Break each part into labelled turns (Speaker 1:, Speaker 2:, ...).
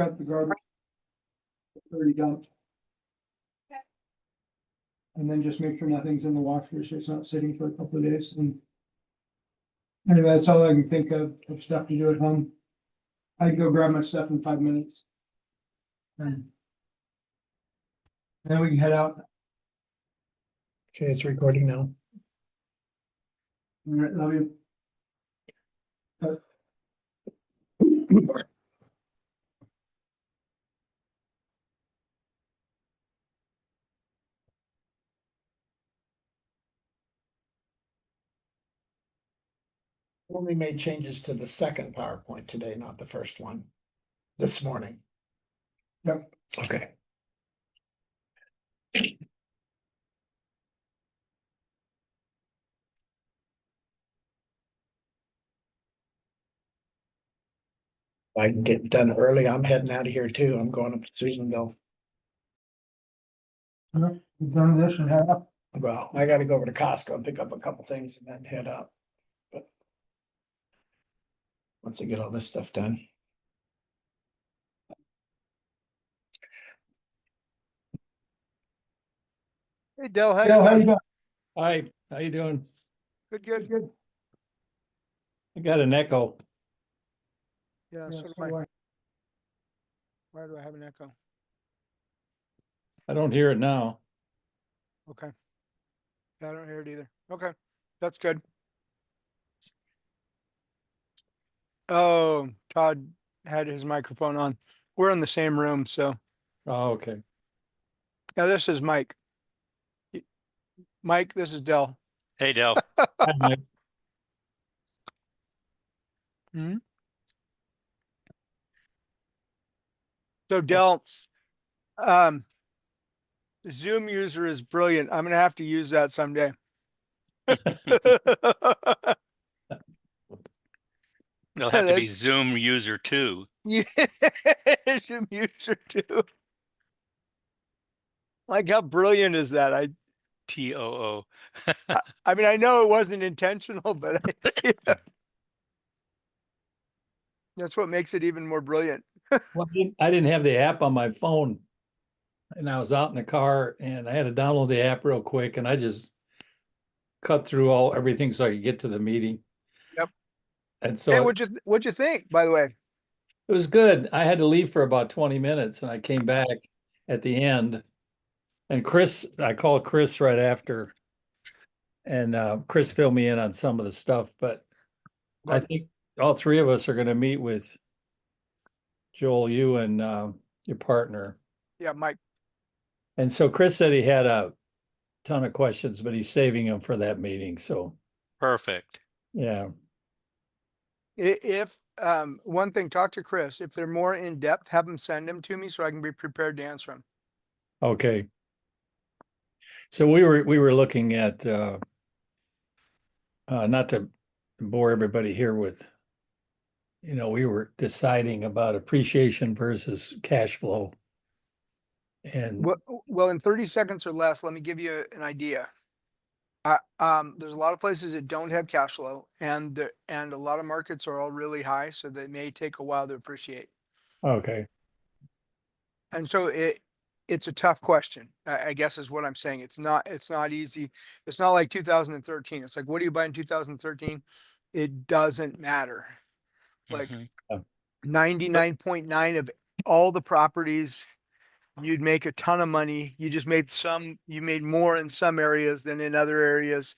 Speaker 1: got the garbage already dumped. And then just make sure nothing's in the washer, so it's not sitting for a couple of days. And anyway, that's all I can think of stuff to do at home. I can go grab my stuff in 5 minutes. And then we can head out.
Speaker 2: Okay, it's recording now.
Speaker 1: All right, love you.
Speaker 2: Only made changes to the second PowerPoint today, not the first one. This morning.
Speaker 1: Yep.
Speaker 2: Okay. I can get done early. I'm heading out of here too. I'm going up to Susanville.
Speaker 1: We've done this and head up.
Speaker 2: Well, I gotta go over to Costco and pick up a couple things and then head up. But once I get all this stuff done.
Speaker 3: Hey, Del, how
Speaker 1: Dale, how you
Speaker 3: you doing?
Speaker 1: doing?
Speaker 4: Hi, how you doing?
Speaker 3: Good, good.
Speaker 1: Good.
Speaker 4: I got an echo.
Speaker 3: Yeah,
Speaker 1: Yeah,
Speaker 3: so do
Speaker 1: so
Speaker 3: I.
Speaker 1: do I.
Speaker 3: Why do I have an echo?
Speaker 4: I don't hear it now.
Speaker 3: Okay. Yeah, I don't hear it either. Okay, that's good. Oh, Todd had his microphone on. We're in the same room, so
Speaker 4: Oh, okay.
Speaker 3: yeah, this is Mike. Mike, this is Del.
Speaker 5: Hey, Del.
Speaker 4: Hi, Mike.
Speaker 3: So Del, um, Zoom user is brilliant. I'm gonna have to use that someday.
Speaker 5: It'll have to be Zoom user 2.
Speaker 3: Yeah, Zoom user too. Like, how brilliant is that?
Speaker 5: TOO.
Speaker 3: I mean, I know it wasn't intentional, but yeah. That's what makes it even more brilliant.
Speaker 4: Well, I didn't have the app on my phone. And I was out in the car and I had to download the app real quick and I just cut through everything so I could get to the meeting.
Speaker 3: Yep.
Speaker 4: And so
Speaker 3: Hey, what'd you think, by the way?
Speaker 4: it was good. I had to leave for about 20 minutes and I came back at the end. And I called Chris right after. And Chris filled me in on some of the stuff, but I think all three of us are going to meet with Joel, you and your partner.
Speaker 3: Yeah, Mike.
Speaker 4: And so Chris said he had a ton of questions, but he's saving them for that meeting. So,
Speaker 5: Perfect.
Speaker 4: yeah.
Speaker 3: If one thing, talk to Chris. If they're more in depth, have him send them to me so I can be prepared to answer them.
Speaker 4: Okay. So we were looking at not to bore everybody here with, we were deciding about appreciation versus cash flow. And
Speaker 3: Well, in 30 seconds or less, let me give you an idea. There's a lot of places that don't have cash flow, and a lot of markets are all really high, so they may take a while to appreciate.
Speaker 4: okay.
Speaker 3: And so it's a tough question, I guess is what I'm saying. It's not easy. It's not like 2013. It's like, what do you buy in 2013? It doesn't matter. Like
Speaker 5: Mhm.
Speaker 3: 99.9 of all the properties, you'd make a ton of money. You just made you made more in some areas than in other areas.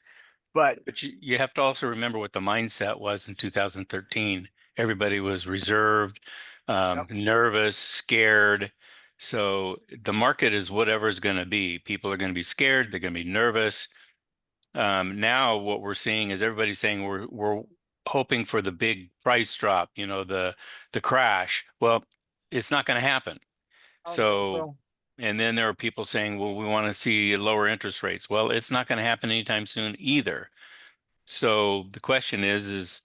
Speaker 3: But
Speaker 5: But you have to also remember what the mindset was in 2013. Everybody was reserved, nervous, scared. So the market is whatever it's going to be. People are going to be scared. They're going to be nervous. Now what we're seeing is everybody's saying we're hoping for the big price drop, the crash. Well, it's not going to happen. So, and then there are people saying, well, we want to see lower interest rates. Well, it's not going to happen anytime soon either. So the question is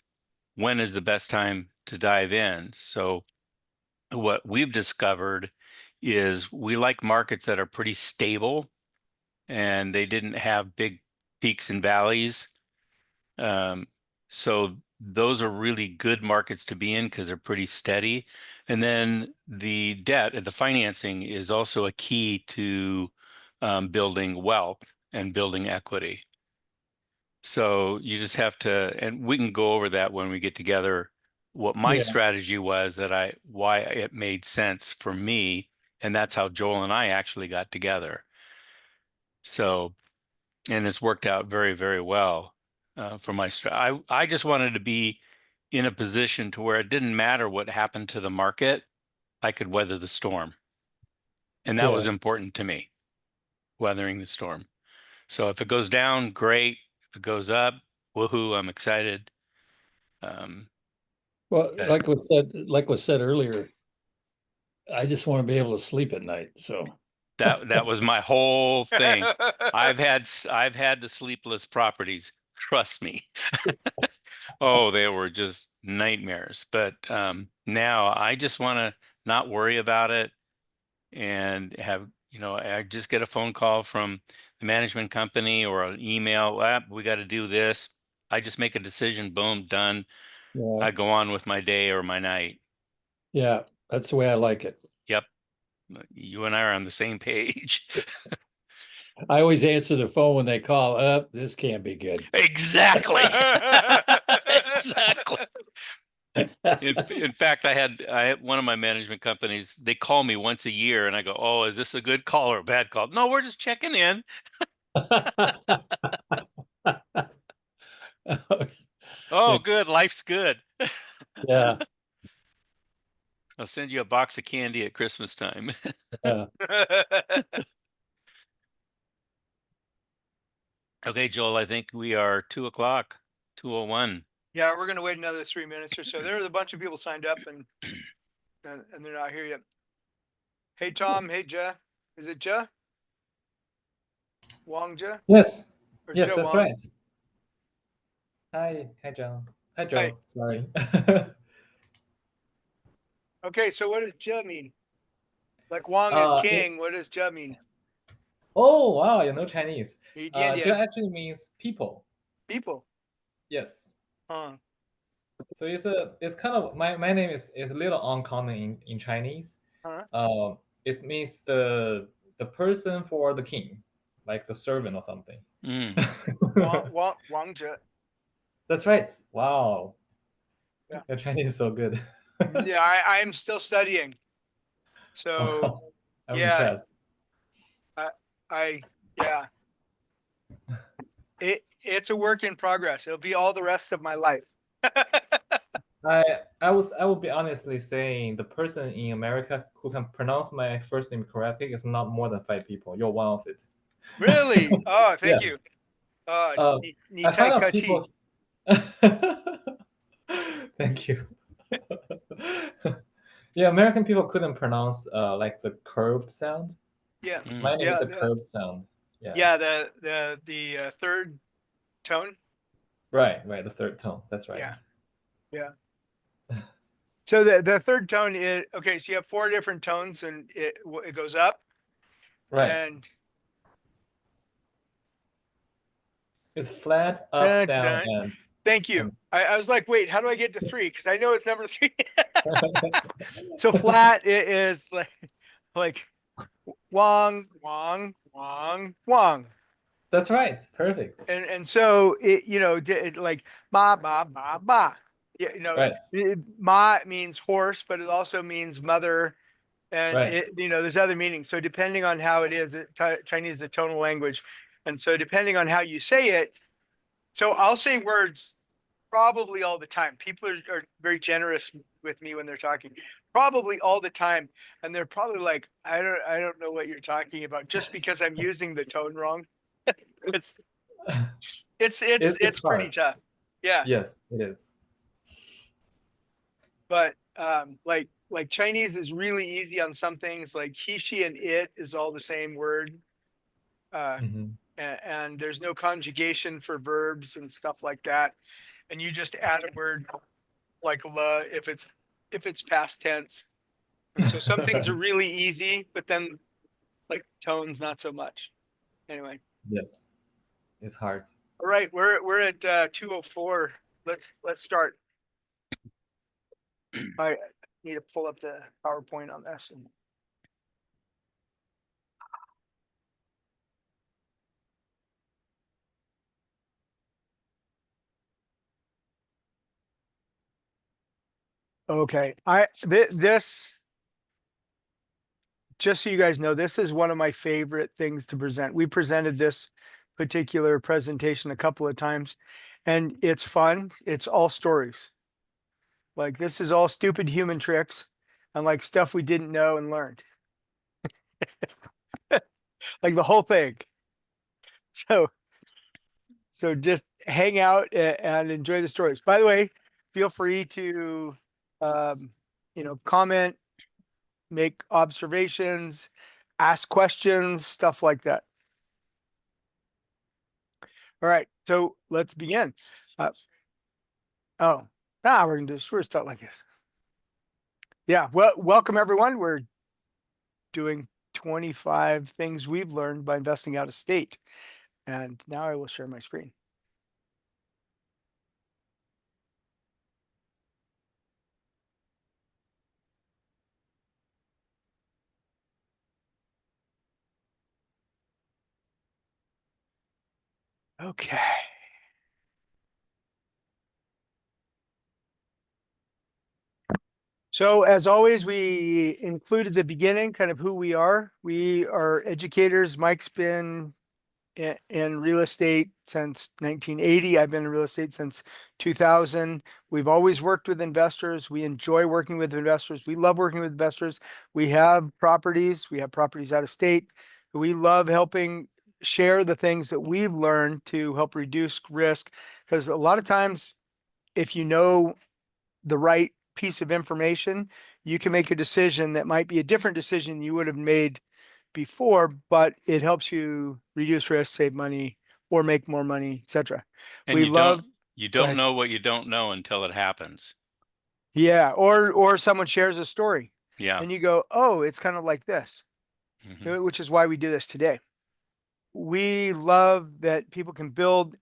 Speaker 5: when is the best time to dive in? So what we've discovered is we like markets that are pretty stable and they didn't have big peaks and valleys. So those are really good markets to be in because they're pretty steady. And then the debt and the financing is also a key to building wealth and building equity. So you just have to, and we can go over that when we get together, what my
Speaker 4: Yeah.
Speaker 5: strategy was why it made sense for me. And that's how Joel and I actually got together. So, and it's worked out very, very well for my I just wanted to be in a position to where it didn't matter what happened to the market, I could weather the storm. And that
Speaker 4: Yeah.
Speaker 5: was important to me, weathering the storm. So if it goes down, great. If it goes up, woohoo, I'm excited.
Speaker 4: Well,
Speaker 5: But
Speaker 4: like was said earlier, I just want to be able to sleep at night. So
Speaker 5: that was my whole thing. I've had the sleepless properties. Trust me. Oh, they were just nightmares. But now I just want to not worry about it and have, I just get a phone call from the management company or an email. We got to do this. I just make a decision. Boom, done.
Speaker 4: yeah,
Speaker 5: I go on with my day or my night.
Speaker 4: yeah, that's the way I like it.
Speaker 5: Yep. You and I are on the same page.
Speaker 4: I always answer the phone when they call. This can't be good.
Speaker 5: Exactly. Exactly. In fact, I had one of my management companies, they call me once a year and I go, "Oh, is this a good call or a bad call?" "No, we're just checking in." "Oh, good. Life's good."
Speaker 4: Yeah,
Speaker 5: "I'll send you a box of candy at Christmas time."
Speaker 4: yeah.
Speaker 5: Okay, Joel, I think we are 2:00, 2:01.
Speaker 3: Yeah, we're gonna wait another 3 minutes or so. There are a bunch of people signed up and they're not here yet. Hey Tom, hey Ja. Is it Ja? Wang Ja?
Speaker 6: Yes,
Speaker 3: Or
Speaker 6: yes,
Speaker 3: Ja
Speaker 6: that's
Speaker 3: Wang?
Speaker 6: right. Hi, John. Hi,
Speaker 3: Hi.
Speaker 6: Joe. Sorry.
Speaker 3: Okay, so what does Ja mean? Like Wang is
Speaker 6: Uh, it,
Speaker 3: king, what does Ja mean?
Speaker 6: oh, wow, you know Chinese.
Speaker 3: He
Speaker 6: Joe actually means people.
Speaker 3: people.
Speaker 6: Yes.
Speaker 3: Huh.
Speaker 6: So it's kind of my name is a little uncommon in Chinese.
Speaker 3: Huh?
Speaker 6: It means the person for the king, like the servant or something.
Speaker 5: Mm.
Speaker 3: Wang Ja.
Speaker 6: That's right. Wow.
Speaker 3: Yeah.
Speaker 6: Your Chinese is so good.
Speaker 3: Yeah, I'm still studying. So
Speaker 6: I'm
Speaker 3: yeah,
Speaker 6: impressed.
Speaker 3: I yeah. It's a work in progress. It'll be all the rest of my life.
Speaker 6: I will be honestly saying the person in America who can pronounce my first name correctly is not more than 5 people. You're one of it.
Speaker 3: Really? Oh, thank
Speaker 6: Yes.
Speaker 3: you. Ni
Speaker 6: I
Speaker 3: Tai
Speaker 6: find out
Speaker 3: Ka Chi.
Speaker 6: people. Thank you. Yeah, American people couldn't pronounce like the curved sound.
Speaker 3: Yeah.
Speaker 6: My name is
Speaker 3: Yeah.
Speaker 6: a curved sound. Yeah.
Speaker 3: Yeah, the third tone.
Speaker 6: Right, the third tone. That's right.
Speaker 3: Yeah. Yeah. So the third tone is okay, so you have 4 different tones and it goes up
Speaker 6: Right.
Speaker 3: and
Speaker 6: It's flat, up, down, and
Speaker 3: thank you. I was like, wait, how do I get to 3? Because I know it's number 3. So flat it is like Wong, Wong, Wong, Wong.
Speaker 6: That's right. Perfect.
Speaker 3: And so it like ba ba ba ba. Yeah,
Speaker 6: Right.
Speaker 3: ma means horse, but it also means mother, and
Speaker 6: Right.
Speaker 3: there's other meanings. So depending on how it is, Chinese is a tonal language, and so depending on how you say it, so I'll say words probably all the time. People are very generous with me when they're talking, probably all the time, and they're probably like, I don't know what you're talking about, just because I'm using the tone wrong. It's
Speaker 6: It's
Speaker 3: pretty
Speaker 6: hard.
Speaker 3: tough. Yeah.
Speaker 6: Yes, it is.
Speaker 3: But like Chinese is really easy on some things, like he, she, and it is all the same word.
Speaker 6: Mhm.
Speaker 3: And there's no conjugation for verbs and stuff like that. And you just add a word like la if it's past tense. And so some things are really easy, but then like tones not so much. Anyway.
Speaker 6: Yes, it's hard.
Speaker 3: All right, we're at 2:04 let's start. I need to pull up the PowerPoint on this. Okay, this, just so you guys know, this is one of my favorite things to present. We presented this particular presentation a couple of times, and it's fun. It's all stories. Like, this is all stupid human tricks and like stuff we didn't know and learned. Like the whole thing. So just hang out and enjoy the stories. By the way, feel free to comment, make observations, ask questions, stuff like that. All right, so let's begin. We're gonna start like this. Yeah, well, welcome everyone. We're doing 25 things we've learned by investing out of state. And now I will share my screen. Okay. So as always, we included the beginning, kind of who we are. We are educators. Mike's been in real estate since 1980. I've been in real estate since 2000. We've always worked with investors. We enjoy working with investors. We love working with investors. We have properties. We have properties out of state. We love helping share the things that we've learned to help reduce risk. Because a lot of times, if you know the right piece of information, you can make a decision that might be a different decision you would have made before, but it helps you reduce risk, save money, or make more money, etc.
Speaker 5: And you don't know what you don't know until it happens.
Speaker 3: Yeah, or someone shares a story.
Speaker 5: Yeah.
Speaker 3: And you go, oh, it's kind of like this, which is why we do this today. We love that people can build.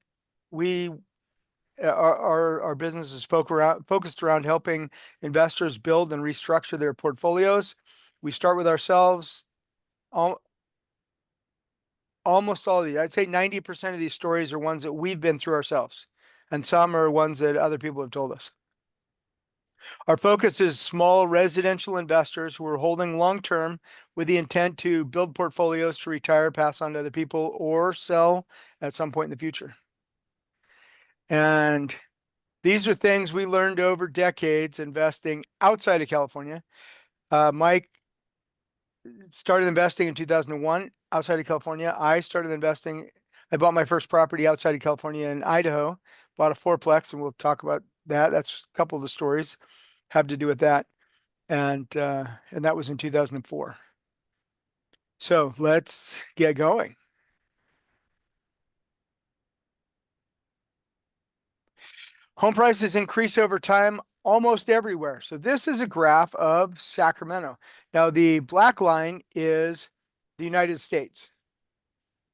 Speaker 3: Our business is focused around helping investors build and restructure their portfolios. We start with ourselves. Almost all of these, I'd say 90% of these stories are ones that we've been through ourselves, and some are ones that other people have told us. Our focus is small residential investors who are holding long-term with the intent to build portfolios to retire, pass on to other people, or sell at some point in the future. And these are things we learned over decades investing outside of California. Mike started investing in 2001 outside of California. I bought my first property outside of California in Idaho, bought a fourplex, and we'll talk about that. That's a couple of the stories have to do with that. And that was in 2004. So let's get going. Home prices increase over time almost everywhere. So this is a graph of Sacramento. Now the black line is the United States.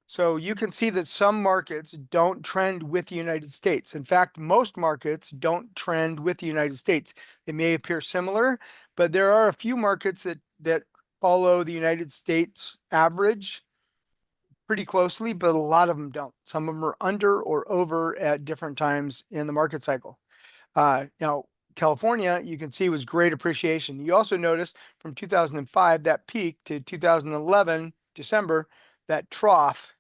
Speaker 3: So you can see that some markets don't trend with the United States. In fact, most markets don't trend with the United States. They may appear similar, but there are a few markets that follow the United States average pretty closely, but a lot of them don't. Some of them are under or over at different times in the market cycle. Now, California, you can see, was great appreciation. You also notice from 2005, that peak, to 2011, December, that trough,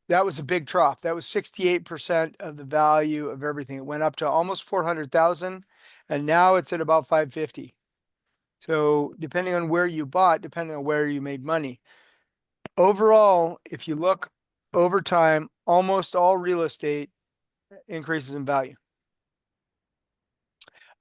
Speaker 3: that was a big trough. That was 68% of the value of everything. It went up to almost 400,000, and now it's at about 550. So depending on where you bought, depending on where you made money. Overall, if you look over time, almost all real estate increases in value.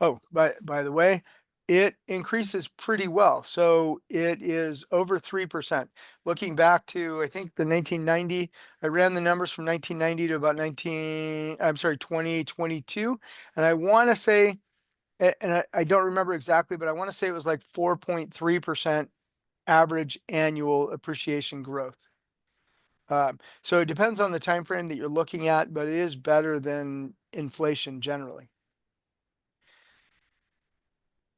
Speaker 3: Oh, by the way, it increases pretty well. So it is over 3%. Looking back to, I think, the 1990, I ran the numbers from 1990 to about 2022. And I want to say, and I don't remember exactly, but I want to say it was like 4.3% average annual appreciation growth. So it depends on the time frame that you're looking at, but it is better than inflation generally.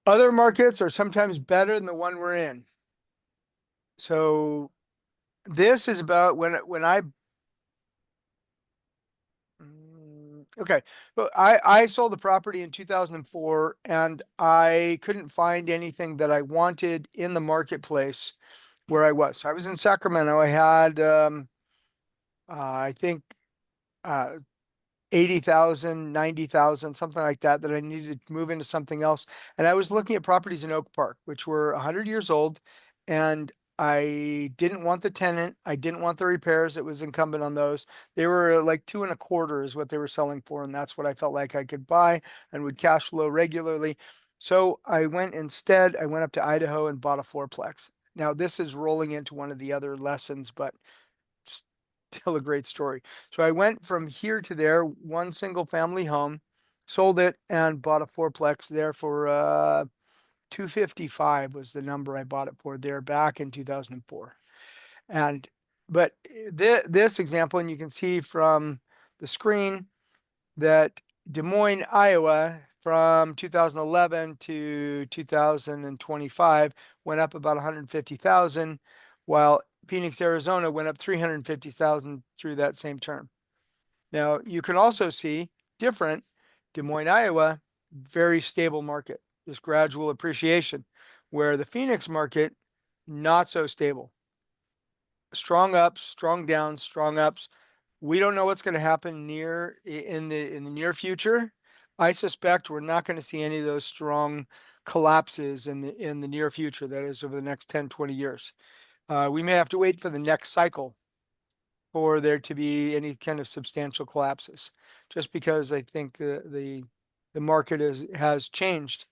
Speaker 3: Other markets are sometimes better than the one we're in. So this is about when I okay, but I sold the property in 2004 and I couldn't find anything that I wanted in the marketplace where I was. So I was in Sacramento. I had I think uh 80,000, 90,000, something like that, that I needed to move into something else. And I was looking at properties in Oak Park, which were 100 years old. And I didn't want the tenant. I didn't want the repairs. It was incumbent on those. They were like 2.25 is what they were selling for. And that's what I felt like I could buy and would cash flow regularly. So I went up to Idaho and bought a fourplex. Now this is rolling into one of the other lessons, but still a great story. So I went from here to there, one single family home, sold it and bought a fourplex there for 255 was the number I bought it for there back in 2004. And but this example, and you can see from the screen that Des Moines, Iowa, from 2011 to 2025 went up about 150,000, while Phoenix, Arizona went up 350,000 through that same term. Now, you can also see different Des Moines, Iowa, very stable market, just gradual appreciation, where the Phoenix market, not so stable. Strong ups, strong downs, strong ups. We don't know what's going to happen in the near future. I suspect we're not going to see any of those strong collapses in the near future, that is over the next 10, 20 years. We may have to wait for the next cycle for there to be any kind of substantial collapses, just because I think the market has changed.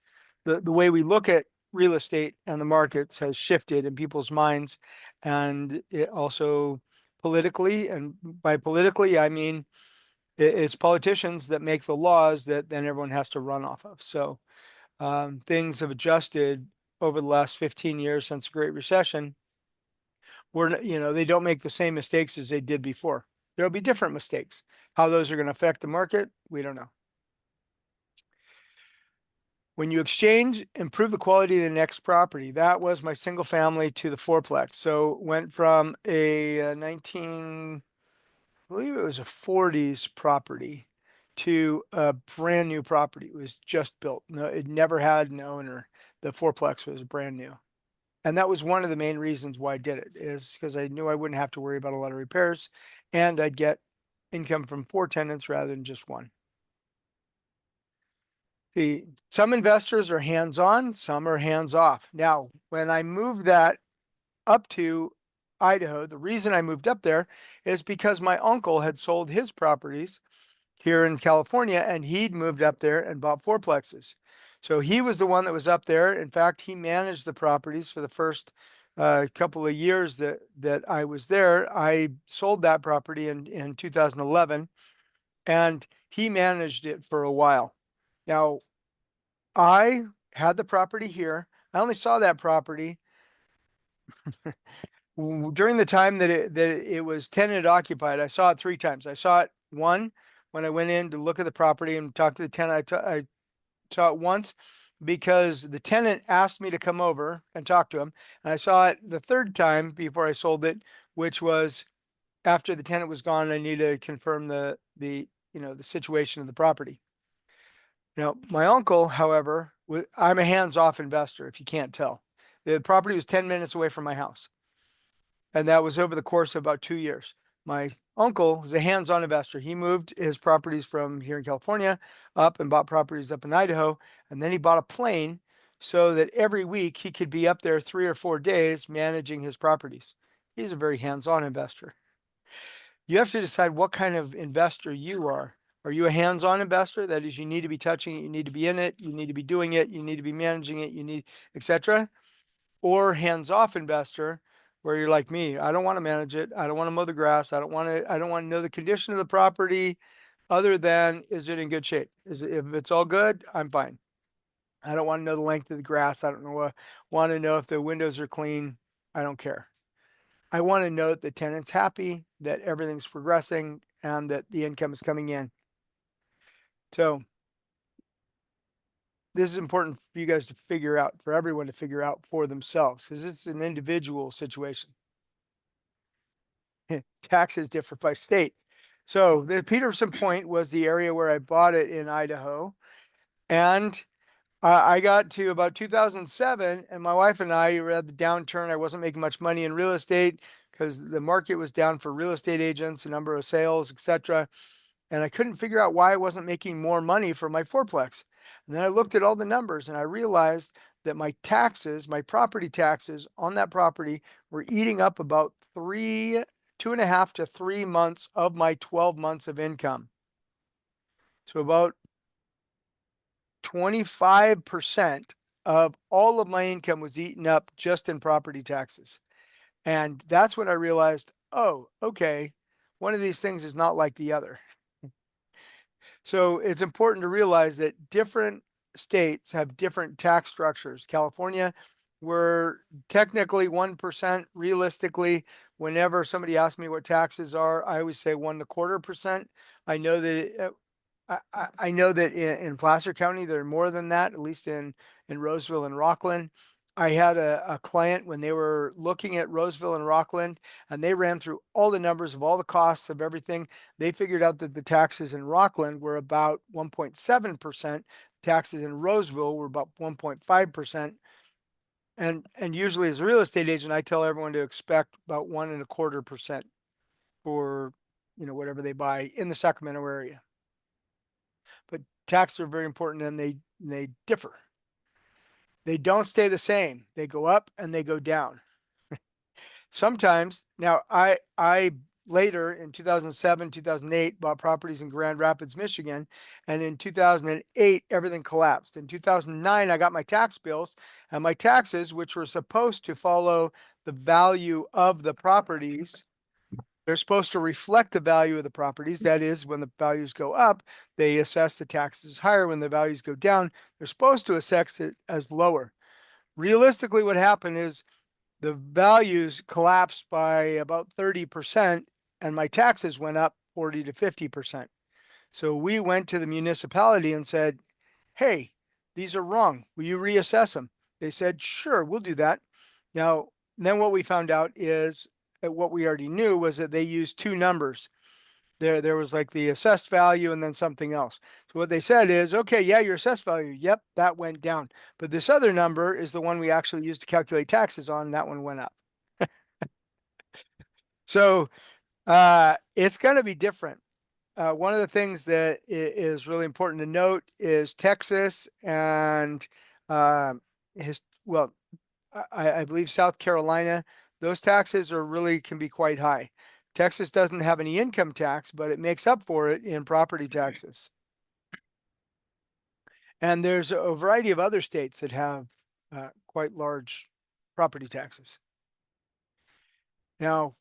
Speaker 3: The way we look at real estate and the markets has shifted in people's minds, and it also politically, and by politically I mean it's politicians that make the laws that then everyone has to run off of. So things have adjusted over the last 15 years since the Great Recession. They don't make the same mistakes as they did before. There'll be different mistakes. How those are going to affect the market, we don't know. When you exchange, improve the quality of the next property. That was my single family to the fourplex. So went from a 19, I believe it was a 40s property to a brand new property. It was just built. No, it never had an owner. The fourplex was brand new. And that was one of the main reasons why I did it, is because I knew I wouldn't have to worry about a lot of repairs and I'd get income from 4 tenants rather than just one. Some investors are hands-on, some are hands-off. Now, when I moved that up to Idaho, the reason I moved up there is because my uncle had sold his properties here in California and he'd moved up there and bought fourplexes. So he was the one that was up there. In fact, he managed the properties for the first couple of years that I was there. I sold that property in 2011 and he managed it for a while. Now, I had the property here. I only saw that property during the time that it was tenant occupied. I saw it 3 times. I saw it one when I went in to look at the property and talk to the tenant. I saw it once because the tenant asked me to come over and talk to him. And I saw it the 3rd time before I sold it, which was after the tenant was gone. I needed to confirm the situation of the property. Now, my uncle, however, I'm a hands-off investor, if you can't tell. The property was 10 minutes away from my house. And that was over the course of about 2 years. My uncle was a hands-on investor. He moved his properties from here in California up and bought properties up in Idaho. And then he bought a plane so that every week he could be up there 3 or 4 days managing his properties. He's a very hands-on investor. You have to decide what kind of investor you are. Are you a hands-on investor? That is, you need to be touching it, you need to be in it, you need to be doing it, you need to be managing it, you need, etc. Or hands-off investor, where you're like me, I don't want to manage it, I don't want to mow the grass, I don't want to know the condition of the property other than is it in good shape? If it's all good, I'm fine. I don't want to know the length of the grass. I don't want to know if the windows are clean. I don't care. I want to know that the tenant's happy, that everything's progressing, and that the income is coming in. So this is important for you guys to figure out, for everyone to figure out for themselves, because it's an individual situation. Taxes differ by state. So the Peterson Point was the area where I bought it in Idaho. And I got to about 2007, and my wife and I were at the downturn. I wasn't making much money in real estate because the market was down for real estate agents, the number of sales, etc. And I couldn't figure out why I wasn't making more money for my fourplex. And then I looked at all the numbers and I realized that my taxes, my property taxes on that property were eating up about 2.5 to 3 months of my 12 months of income. So about 25% of all of my income was eaten up just in property taxes. And that's when I realized, oh, okay, one of these things is not like the other. So it's important to realize that different states have different tax structures. California, we're technically 1%. Realistically, whenever somebody asks me what taxes are, I always say 1.25%. I know that I know that in Placer County, they're more than that, at least in Roseville and Rockland. I had a client when they were looking at Roseville and Rockland, and they ran through all the numbers of all the costs of everything. They figured out that the taxes in Rockland were about 1.7%. Taxes in Roseville were about 1.5%. And usually as a real estate agent, I tell everyone to expect about 1.25% for, whatever they buy in the Sacramento area. But taxes are very important, and they differ. They don't stay the same. They go up and they go down. Sometimes now I later in 2007, 2008 bought properties in Grand Rapids, Michigan, and in 2008 everything collapsed. In 2009 I got my tax bills, and my taxes, which were supposed to follow the value of the properties, they're supposed to reflect the value of the properties. That is, when the values go up, they assess the taxes higher. When the values go down, they're supposed to assess it as lower. Realistically, what happened is the values collapsed by about 30%, and my taxes went up 40 to 50%. So we went to the municipality and said, hey, these are wrong. Will you reassess them? They said, sure, we'll do that. Now, then what we found out is what we already knew was that they used two numbers. There was like the assessed value and then something else. So what they said is, okay, yeah, your assessed value, yep, that went down. But this other number is the one we actually used to calculate taxes on, and that one went up. So it's going to be different. One of the things that is really important to note is Texas and I believe South Carolina. Those taxes can be quite high. Texas doesn't have any income tax, but it makes up for it in property taxes. And there's a variety of other states that have quite large property taxes. Now,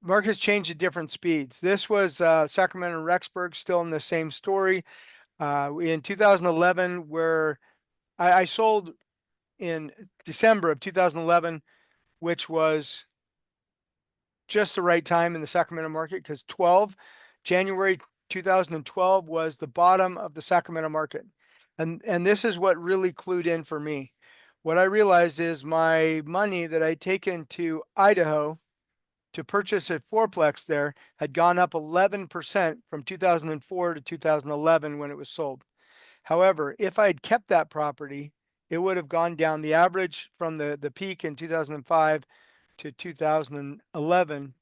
Speaker 3: markets change at different speeds. This was Sacramento and Rexburg, still in the same story. In 2011, where I sold in December of 2011, which was just the right time in the Sacramento market, because January 2012 was the bottom of the Sacramento market. And this is what really clued in for me. What I realized is my money that I'd taken to Idaho to purchase a fourplex there had gone up 11% from 2004 to 2011 when it was sold. However, if I had kept that property, it would have gone down. The average from the peak in 2005 to 2011,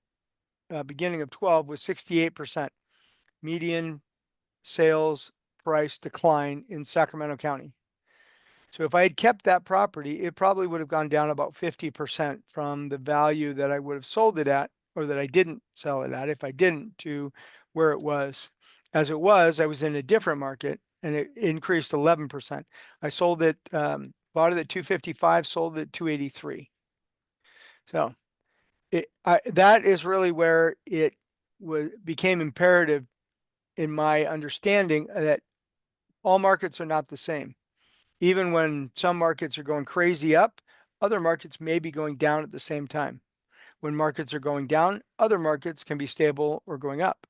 Speaker 3: beginning of 12, was 68%. Median sales price decline in Sacramento County. So if I had kept that property, it probably would have gone down about 50% from the value that I would have sold it at, or that I didn't sell it at if I didn't, to where it was. As it was, I was in a different market, and it increased 11%. I sold it, bought it at 255, sold it at 283. So that is really where it became imperative in my understanding that all markets are not the same. Even when some markets are going crazy up, other markets may be going down at the same time. When markets are going down, other markets can be stable or going up.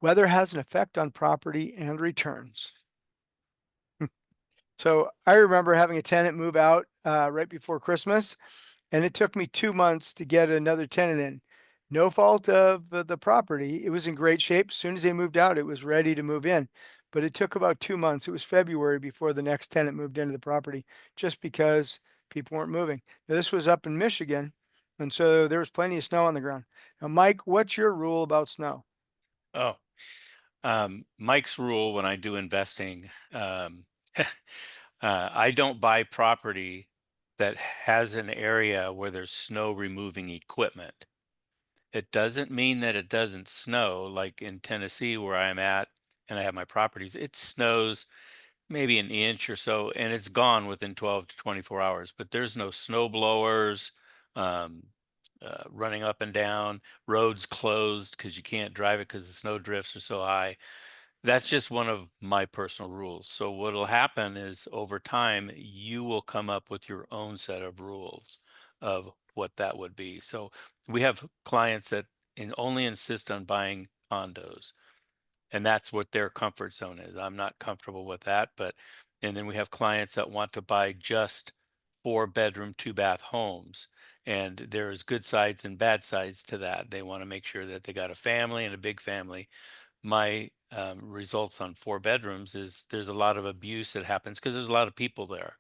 Speaker 3: Weather has an effect on property and returns. So I remember having a tenant move out right before Christmas, and it took me 2 months to get another tenant in. No fault of the property. It was in great shape. As soon as they moved out, it was ready to move in. But it took about 2 months. It was February before the next tenant moved into the property, just because people weren't moving. Now, this was up in Michigan, and so there was plenty of snow on the ground. Now, Mike, what's your rule about snow?
Speaker 5: Oh, Mike's rule when I do investing, I don't buy property that has an area where there's snow removing equipment. It doesn't mean that it doesn't snow, like in Tennessee where I'm at and I have my properties. It snows maybe an inch or so and it's gone within 12 to 24 hours, but there's no snow blowers, running up and down, roads closed because you can't drive it because the snow drifts are so high. That's just one of my personal rules. So what'll happen is over time, you will come up with your own set of rules of what that would be. So we have clients that only insist on buying condos, and that's what their comfort zone is. I'm not comfortable with that, and then we have clients that want to buy just 4-bedroom, 2-bath homes. And there's good sides and bad sides to that. They want to make sure that they got a family and a big family. My results on 4 bedrooms is there's a lot of abuse that happens because there's a lot of people there.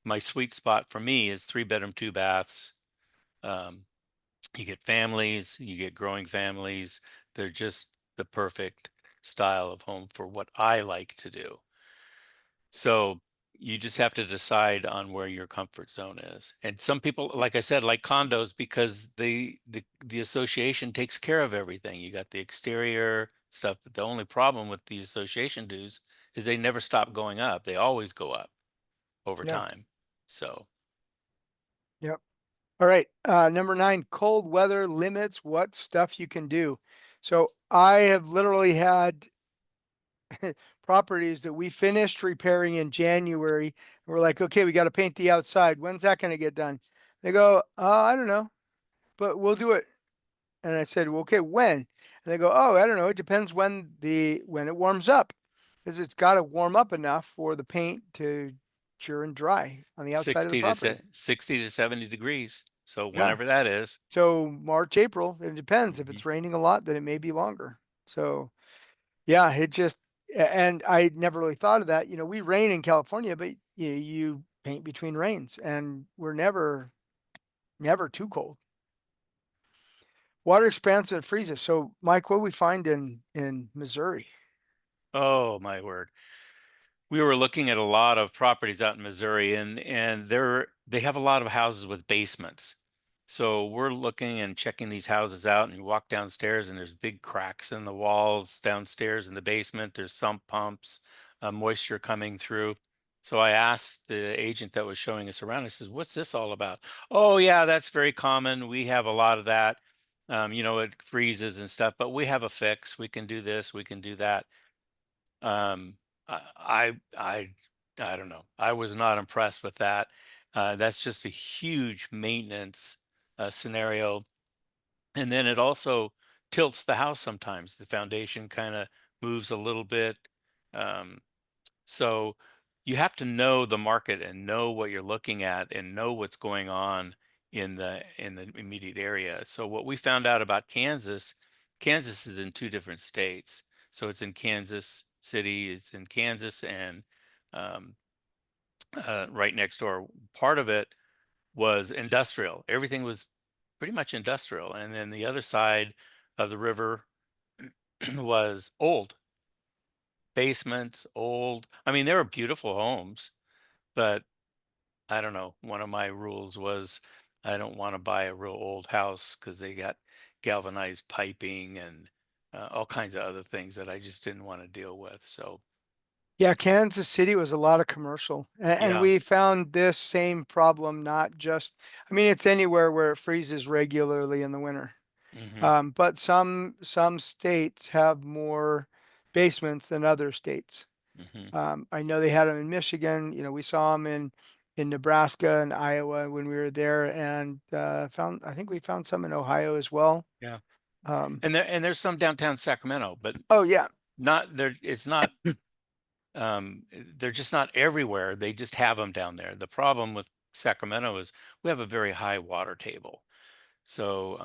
Speaker 5: My sweet spot for me is 3-bedroom, 2 baths. You get families, you get growing families. They're just the perfect style of home for what I like to do. So you just have to decide on where your comfort zone is. And some people, like I said, like condos because the association takes care of everything. You got the exterior stuff, but the only problem with the association dues is they never stop going up. They always go up over
Speaker 3: Yeah.
Speaker 5: time. So
Speaker 3: Yep. All right. Number 9, cold weather limits what stuff you can do. So I have literally had properties that we finished repairing in January. And we're like, okay, we got to paint the outside. When's that going to get done? They go, I don't know, but we'll do it. And I said, well, okay, when? And they go, oh, I don't know. It depends when it warms up, because it's got to warm up enough for the paint to cure and dry on the outside of the
Speaker 5: 60
Speaker 3: property.
Speaker 5: 60 to 70 degrees. So
Speaker 3: Yeah.
Speaker 5: whenever that is.
Speaker 3: So March, April, it depends. If it's raining a lot, then it may be longer. So yeah, and I never really thought of that. We rain in California, but you paint between rains, and we're never too cold. Water expands and it freezes. So Mike, what do we find in Missouri?
Speaker 5: Oh my word. We were looking at a lot of properties out in Missouri and they have a lot of houses with basements. So we're looking and checking these houses out and you walk downstairs and there's big cracks in the walls downstairs in the basement. There's sump pumps, moisture coming through. So I asked the agent that was showing us around, I says, what's this all about? Oh yeah, that's very common. We have a lot of that. It freezes and stuff, but we have a fix. We can do this, we can do that. Um, I don't know. I was not impressed with that. That's just a huge maintenance scenario. And then it also tilts the house sometimes. The foundation kind of moves a little bit. Um, so you have to know the market and know what you're looking at and know what's going on in the immediate area. So what we found out about Kansas is in 2 different states. So it's in Kansas City, it's in Kansas and um, right next door. Part of it was industrial. Everything was pretty much industrial. And then the other side of the river was old basements, old. I mean, they were beautiful homes, but I don't know. One of my rules was I don't want to buy a real old house because they got galvanized piping and all kinds of other things that I just didn't want to deal with. So,
Speaker 3: Yeah, Kansas City was a lot of commercial. And
Speaker 5: yeah.
Speaker 3: we found this same problem, not just, I mean, it's anywhere where it freezes regularly in the winter.
Speaker 5: Hmm.
Speaker 3: But some states have more basements than other states.
Speaker 5: Hmm.
Speaker 3: I know they had them in Michigan. We saw them in Nebraska and Iowa when we were there, and I think we found some in Ohio as well.
Speaker 5: Yeah. And there's some downtown Sacramento, but
Speaker 3: Oh yeah,
Speaker 5: not there. It's not. They're just not everywhere. They just have them down there. The problem with Sacramento is we have a very high water table, so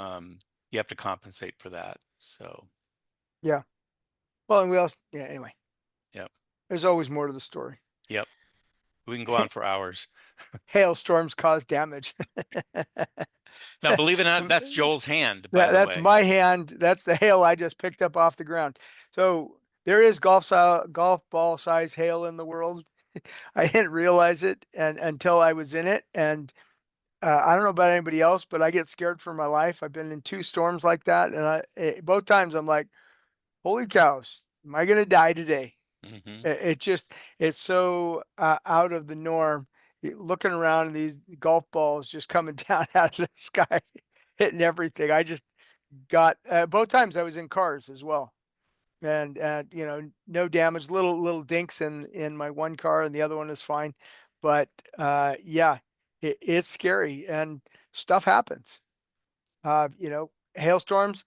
Speaker 5: you have to compensate for that. So
Speaker 3: yeah. Well, and we also, yeah, anyway,
Speaker 5: yep,
Speaker 3: there's always more to the story.
Speaker 5: yep. We can go on for hours.
Speaker 3: Hailstorms cause damage.
Speaker 5: Now, believe it or not, that's Joel's hand, by the
Speaker 3: That's
Speaker 5: way.
Speaker 3: my hand. That's the hail I just picked up off the ground. So there is golf ball size hail in the world. I didn't realize it until I was in it. And I don't know about anybody else, but I get scared for my life. I've been in 2 storms like that, and both times I'm like, "Holy cows, am I gonna die today?"
Speaker 5: Hmm.
Speaker 3: It just it's so out of the norm. Looking around and these golf balls just coming down out of the sky, hitting everything. I just got both times I was in cars as well, and you know, no damage. Little dinks in my one car, and the other one is fine. But yeah, it's scary and stuff happens. You know, hailstorms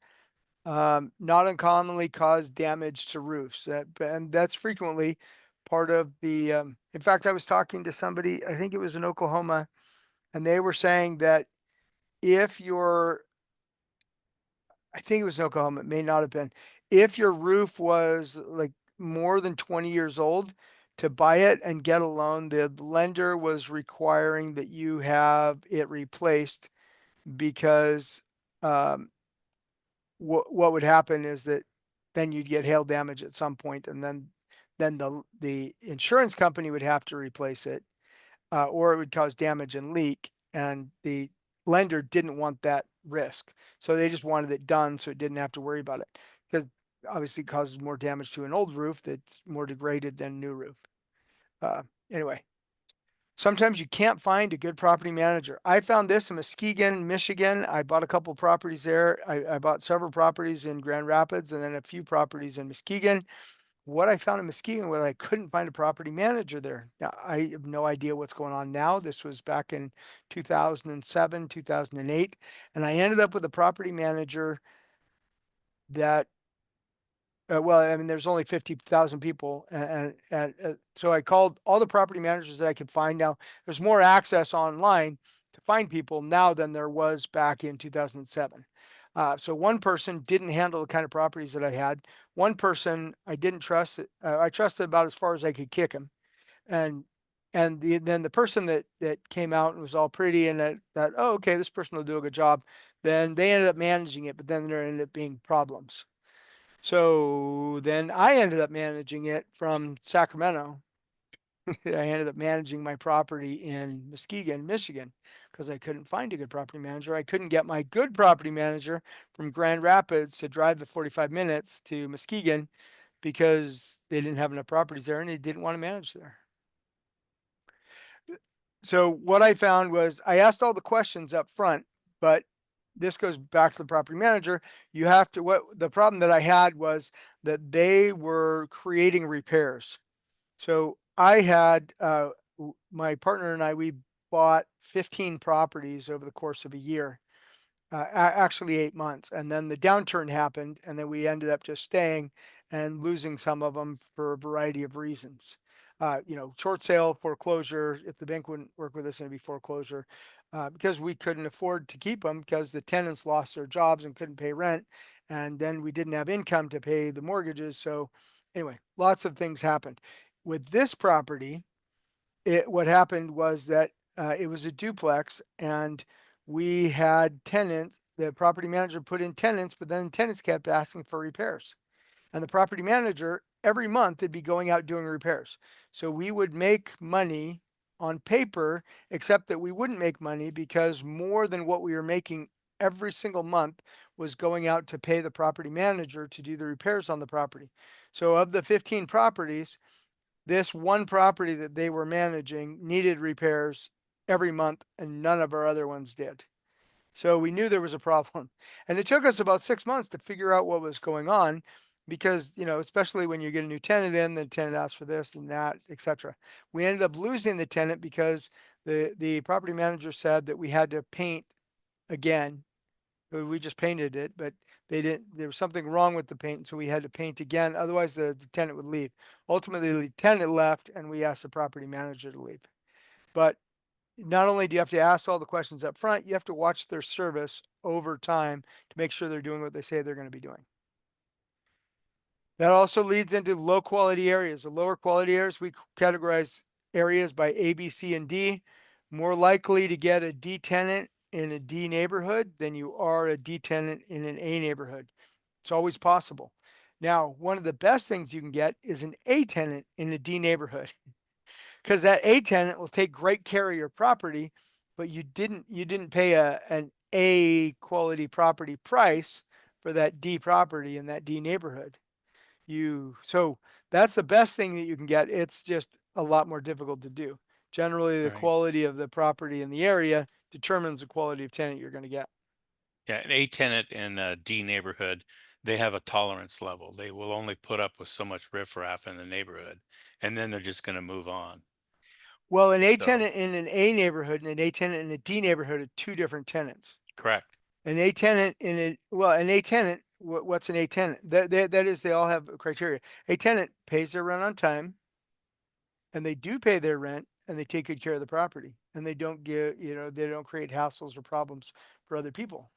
Speaker 3: not uncommonly cause damage to roofs, and that's frequently part of the. In fact, I was talking to somebody, I think it was in Oklahoma, and they were saying that if your, I think it was in Oklahoma, it may not have been, if your roof was like more than 20 years old, to buy it and get a loan, the lender was requiring that you have it replaced because um, what would happen is that then you'd get hail damage at some point, and then the insurance company would have to replace it, or it would cause damage and leak, and the lender didn't want that risk, so they just wanted it done so it didn't have to worry about it, because obviously it causes more damage to an old roof that's more degraded than a new roof. Anyway, sometimes you can't find a good property manager. I found this in Muskegon, Michigan. I bought a couple properties there. I bought several properties in Grand Rapids and then a few properties in Muskegon. What I found in Muskegon was I couldn't find a property manager there. Now, I have no idea what's going on now. This was back in 2007, 2008. And I ended up with a property manager that well, I mean, there's only 50,000 people, and so I called all the property managers that I could find. Now, there's more access online to find people now than there was back in 2007. So one person didn't handle the kind of properties that I had. One person I didn't trust. I trusted about as far as I could kick him, and then the person that came out and was all pretty and that oh, okay, this person will do a good job. Then they ended up managing it, but then there ended up being problems. So then I ended up managing it from Sacramento. I ended up managing my property in Muskegon, Michigan, because I couldn't find a good property manager. I couldn't get my good property manager from Grand Rapids to drive the 45 minutes to Muskegon because they didn't have enough properties there and they didn't want to manage there. So what I found was I asked all the questions up front, but this goes back to the property manager. You have to, what the problem that I had was that they were creating repairs. So I had, my partner and I, we bought 15 properties over the course of a year, actually 8 months. And then the downturn happened and then we ended up just staying and losing some of them for a variety of reasons. You know, short sale, foreclosure. If the bank wouldn't work with us, it'd be foreclosure. Because we couldn't afford to keep them because the tenants lost their jobs and couldn't pay rent. And then we didn't have income to pay the mortgages. So anyway, lots of things happened. With this property, what happened was that it was a duplex and we had tenants, the property manager put in tenants, but then tenants kept asking for repairs. And the property manager every month would be going out doing repairs. So we would make money on paper, except that we wouldn't make money because more than what we were making every single month was going out to pay the property manager to do the repairs on the property. So of the 15 properties, this one property that they were managing needed repairs every month and none of our other ones did. So we knew there was a problem. And it took us about 6 months to figure out what was going on because, you know, especially when you get a new tenant in, the tenant asks for this and that, etc. We ended up losing the tenant because the property manager said that we had to paint again We just painted it, but they didn't, there was something wrong with the paint, so we had to paint again. Otherwise, the tenant would leave. Ultimately, the tenant left and we asked the property manager to leave. But not only do you have to ask all the questions up front, you have to watch their service over time to make sure they're doing what they say they're going to be doing. That also leads into low quality areas. The lower quality areas, we categorize areas by A, B, C, and D. More likely to get a D tenant in a D neighborhood than you are a D tenant in an A neighborhood. It's always possible. Now, one of the best things you can get is an A tenant in a D neighborhood. Because that A tenant will take great care of your property, but you didn't pay an A quality property price for that D property in that D neighborhood. So that's the best thing that you can get. It's just a lot more difficult to do. Generally, the
Speaker 5: Right.
Speaker 3: quality of the property in the area determines the quality of tenant you're going to get.
Speaker 5: Yeah, an A tenant in a D neighborhood, they have a tolerance level. They will only put up with so much riffraff in the neighborhood, and then they're just going to move on.
Speaker 3: Well, an A
Speaker 5: So-
Speaker 3: tenant in an A neighborhood and an A tenant in a D neighborhood are two different tenants.
Speaker 5: Correct.
Speaker 3: An A tenant in a, well, an A tenant, what's an A tenant? That is, they all have criteria. A tenant pays their rent on time, and they do pay their rent, and they take good care of the property, and they don't they don't create hassles or problems for other people.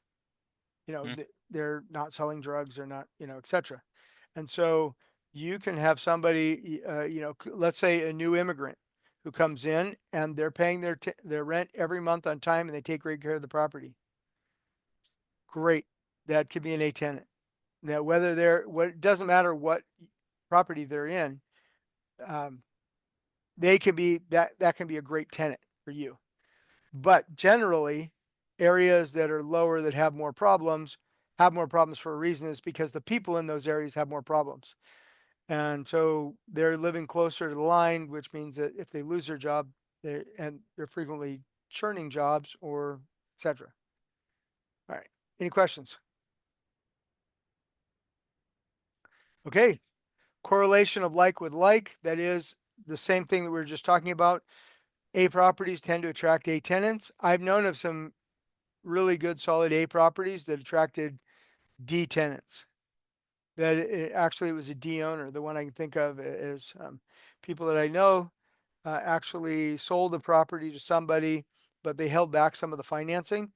Speaker 3: They're not selling drugs, they're not, et cetera. And so you can have somebody, let's say a new immigrant who comes in and they're paying their rent every month on time and they take great care of the property. Great. That could be an A tenant. Now, it doesn't matter what property they're in, they can be, that can be a great tenant for you. But generally, areas that are lower that have more problems for a reason. Is because the people in those areas have more problems. And so they're living closer to the line, which means that if they lose their job, they're frequently churning jobs or et cetera. All right. Any questions? Okay. Correlation of like with like. That is the same thing that we were just talking about. A properties tend to attract A tenants. I've known of some really good solid A properties that attracted D tenants. That actually it was a D owner. The one I can think of is people that I know actually sold the property to somebody, but they held back some of the financing.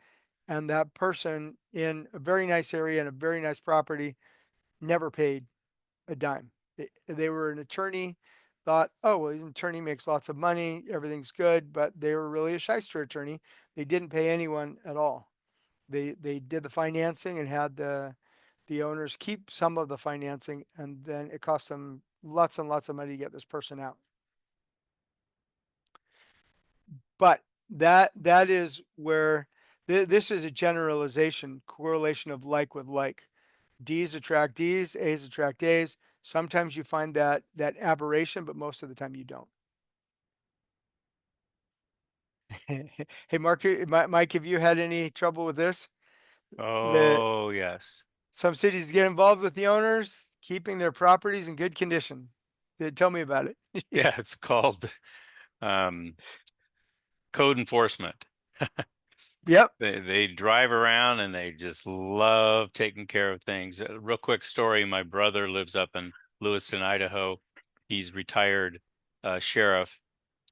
Speaker 3: And that person in a very nice area and a very nice property never paid a dime. They were an attorney, thought, oh, well, he's an attorney, makes lots of money, everything's good, but they were really a shyster attorney. They didn't pay anyone at all. They did the financing and had the owners keep some of the financing, and then it cost them lots and lots of money to get this person out. But that is where this is a generalization, correlation of like with like. D's attract D's, A's attract A's. Sometimes you find that aberration, but most of the time you don't. Hey, Mike, have you had any trouble with this?
Speaker 5: Oh, yes.
Speaker 3: Some cities get involved with the owners, keeping their properties in good condition. Tell me about it.
Speaker 5: Yeah, it's called code enforcement.
Speaker 3: Yep.
Speaker 5: They drive around and they just love taking care of things. A real quick story. My brother lives up in Lewiston, Idaho. He's retired sheriff,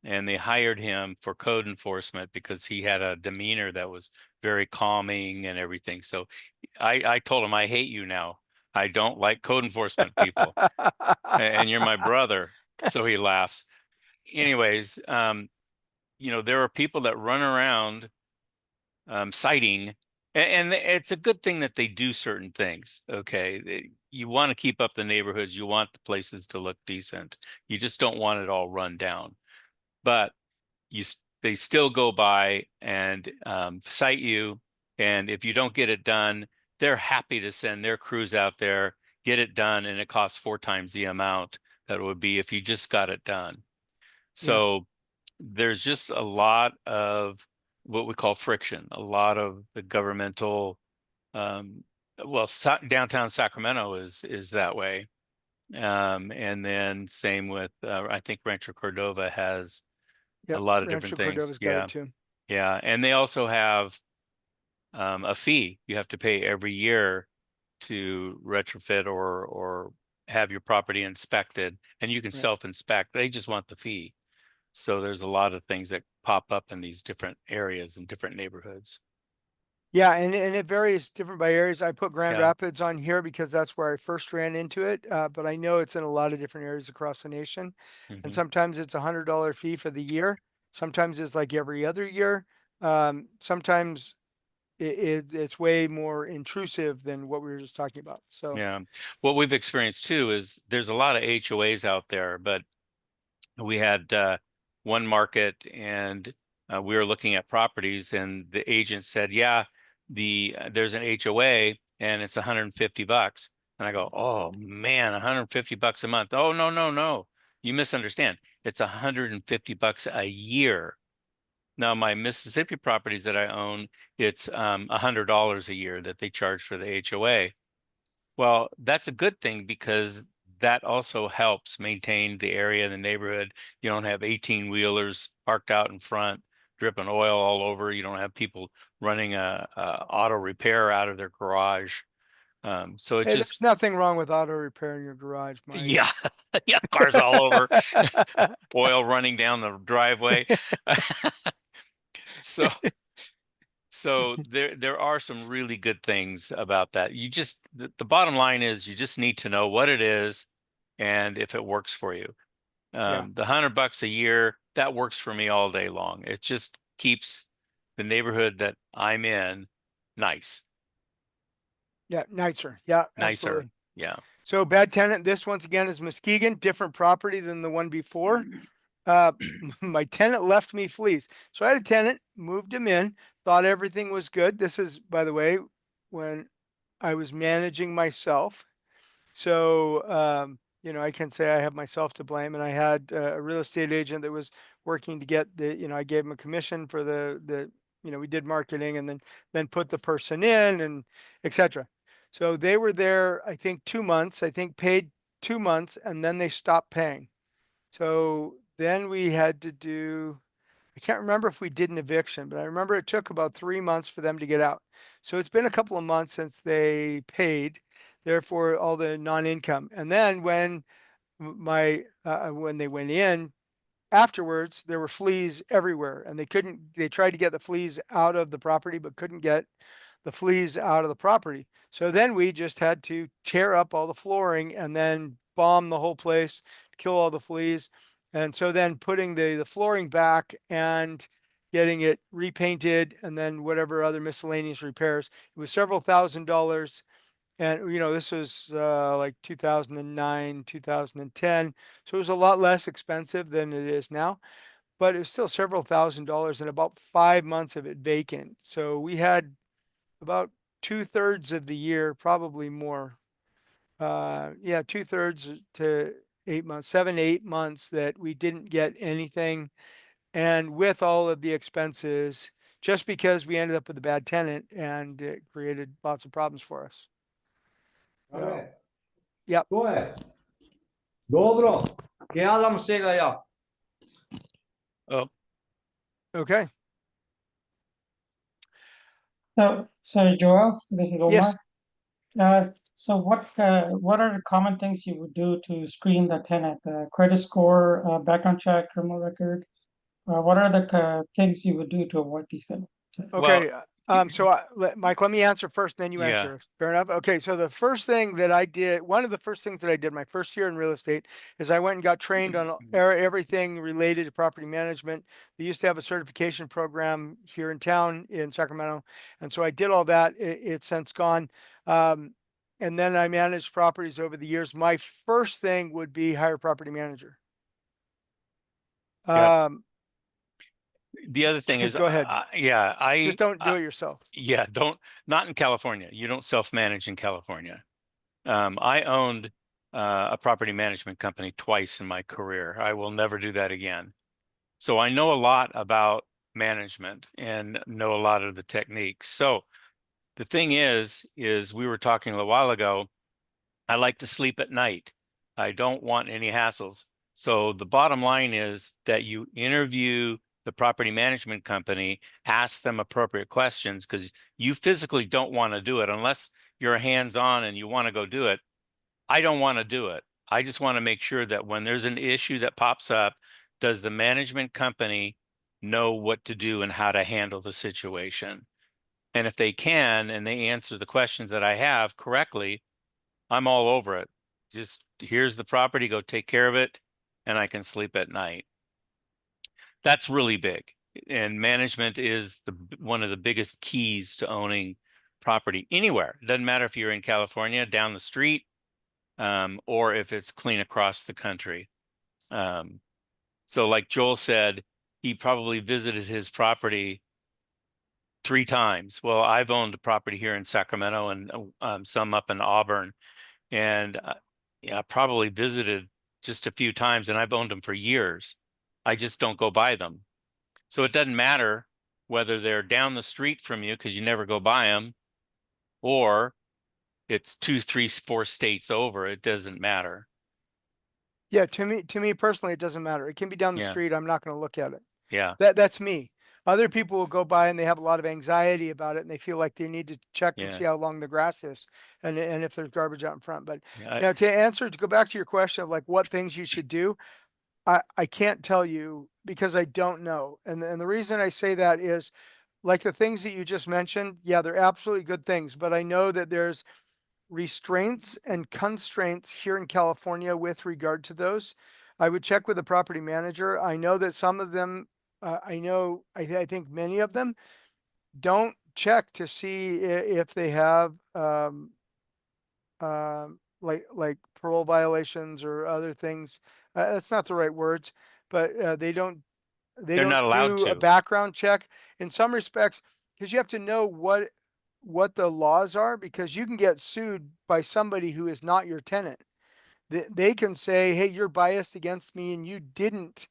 Speaker 5: and they hired him for code enforcement because he had a demeanor that was very calming and everything. So I told him, I hate you now. I don't like code enforcement people. And you're my brother. So he laughs. Anyways, there are people that run around citing, and it's a good thing that they do certain things. Okay. You want to keep up the neighborhoods. You want the places to look decent. You just don't want it all run down. But they still go by and cite you. And if you don't get it done, they're happy to send their crews out there, get it done, and it costs 4 times the amount that it would be if you just got it done. So there's just a lot of what we call friction, a lot of the governmental, downtown Sacramento is that way. And then same with, I think Rancho Cordova has
Speaker 3: Yep.
Speaker 5: a lot of
Speaker 3: Rancho
Speaker 5: different things.
Speaker 3: Cordova's got it too.
Speaker 5: Yeah. And they also have a fee you have to pay every year to retrofit or have your property inspected, and you can
Speaker 3: Right.
Speaker 5: self-inspect. They just want the fee. So there's a lot of things that pop up in these different areas and different neighborhoods.
Speaker 3: Yeah, and it varies different by areas. I put Grand
Speaker 5: Yeah.
Speaker 3: Rapids on here because that's where I first ran into it. But I know it's in a lot of different areas across the nation. And
Speaker 5: Mhm.
Speaker 3: sometimes it's $100 fee for the year. Sometimes it's like every other year. Sometimes it's way more intrusive than what we were just talking about. So
Speaker 5: Yeah. What we've experienced too is there's a lot of HOAs out there, but we had one market, and we were looking at properties, and the agent said, yeah, there's an HOA and it's $150. And I go, oh man, $150 a month. Oh, no, no, no. You misunderstand. It's $150 a year. Now, my Mississippi properties that I own, it's $100 a year that they charge for the HOA. Well, that's a good thing because that also helps maintain the area in the neighborhood. You don't have 18-wheelers parked out in front, dripping oil all over. You don't have people running a auto repair out of their garage. So it
Speaker 3: hey, there's
Speaker 5: just,
Speaker 3: nothing wrong with auto repair in your garage, Mike.
Speaker 5: yeah, yeah, cars all over, oil running down the driveway. So there are some really good things about that. You just the bottom line is you just need to know what it is and if it works for you.
Speaker 3: Yeah.
Speaker 5: The $100 a year, that works for me all day long. It just keeps the neighborhood that I'm in nice,
Speaker 3: Yeah, nicer. Yeah,
Speaker 5: nicer.
Speaker 3: absolutely.
Speaker 5: Yeah.
Speaker 3: So bad tenant, this once again is Muskegon, different property than the one before. Uh, my tenant left me fleas. So I had a tenant, moved him in, thought everything was good. This is, by the way, when I was managing myself. So, I can say I have myself to blame. And I had a real estate agent that was working to get I gave him a commission for we did marketing and then put the person in and etc. So they were there, I think 2 months, I think paid 2 months, and then they stopped paying. So then we had to do, I can't remember if we did an eviction, but I remember it took about 3 months for them to get out. So it's been a couple of months since they paid, therefore all the non-income. And then when when they went in afterwards, there were fleas everywhere, and they tried to get the fleas out of the property, but couldn't get the fleas out of the property. So then we just had to tear up all the flooring and then bomb the whole place, kill all the fleas. And so then putting the flooring back and getting it repainted and then whatever other miscellaneous repairs, it was several $1,000s. And this was like 2009, 2010. So it was a lot less expensive than it is now, but it was still several $1,000s and about 5 months of it vacant. So we had about 2/3 of the year, probably more. Yeah, 2/3 to 8 months, 7 to 8 months that we didn't get anything. And with all of the expenses, just because we ended up with a bad tenant and it created lots of problems for us.
Speaker 7: Vabbè.
Speaker 3: Yep.
Speaker 7: Dov'è? Dobro, che Adam sega ja.
Speaker 5: Oh,
Speaker 3: Okay.
Speaker 1: So, sorry, Joel, this is
Speaker 3: Yes.
Speaker 1: Omar. So what are the common things you would do to screen the tenant? Credit score, background check, criminal record? What are the things you would do to avoid these kind of?
Speaker 3: Okay. Mike, let me answer first, then you
Speaker 5: Yeah.
Speaker 3: answer. Fair enough. Okay. So the first thing that I did, one of the first things that I did my first year in real estate is I went and got trained on everything related to property management. They used to have a certification program here in town in Sacramento. And so I did all that. It's since gone. And then I managed properties over the years. My first thing would be hire a property manager.
Speaker 5: Yeah. The other thing is,
Speaker 3: Go ahead.
Speaker 5: just
Speaker 3: Just don't do it yourself.
Speaker 5: Yeah, not in California. You don't self-manage in California. I owned a property management company twice in my career. I will never do that again. So I know a lot about management and know a lot of the techniques. So the thing is we were talking a little while ago, I like to sleep at night. I don't want any hassles. So the bottom line is that you interview the property management company, ask them appropriate questions, because you physically don't want to do it unless you're hands-on and you want to go do it. I don't want to do it. I just want to make sure that when there's an issue that pops up, does the management company know what to do and how to handle the situation? And if they can, and they answer the questions that I have correctly, I'm all over it. Just here's the property, go take care of it, and I can sleep at night. That's really big. And management is one of the biggest keys to owning property anywhere. It doesn't matter if you're in California, down the street, or if it's clean across the country. So like Joel said, he probably visited his property 3 times. Well, I've owned a property here in Sacramento and some up in Auburn, and yeah, probably visited just a few times, and I've owned them for years. I just don't go by them. So it doesn't matter whether they're down the street from you because you never go by them, or it's 2, 3, 4 states over. It doesn't matter.
Speaker 3: Yeah, to me personally, it doesn't matter. It can be down the
Speaker 5: Yeah.
Speaker 3: street. I'm not going to look at it.
Speaker 5: Yeah.
Speaker 3: That's me. Other people will go by and they have a lot of anxiety about it, and they feel like they need to check and
Speaker 5: Yeah.
Speaker 3: see how long the grass is, and if there's garbage out in front. But
Speaker 5: Yeah,
Speaker 3: now to go back to your question of like what things you should do, I can't tell you because I don't know. And the reason I say that is like the things that you just mentioned, yeah, they're absolutely good things, but I know that there's restraints and constraints here in California with regard to those. I would check with the property manager. I know that some of them, I think many of them don't check to see if they have like parole violations or other things. That's not the right words, but they don't
Speaker 5: They're not allowed
Speaker 3: do a
Speaker 5: to.
Speaker 3: background check in some respects because you have to know what the laws are, because you can get sued by somebody who is not your tenant. They can say, hey, you're biased against me and you didn't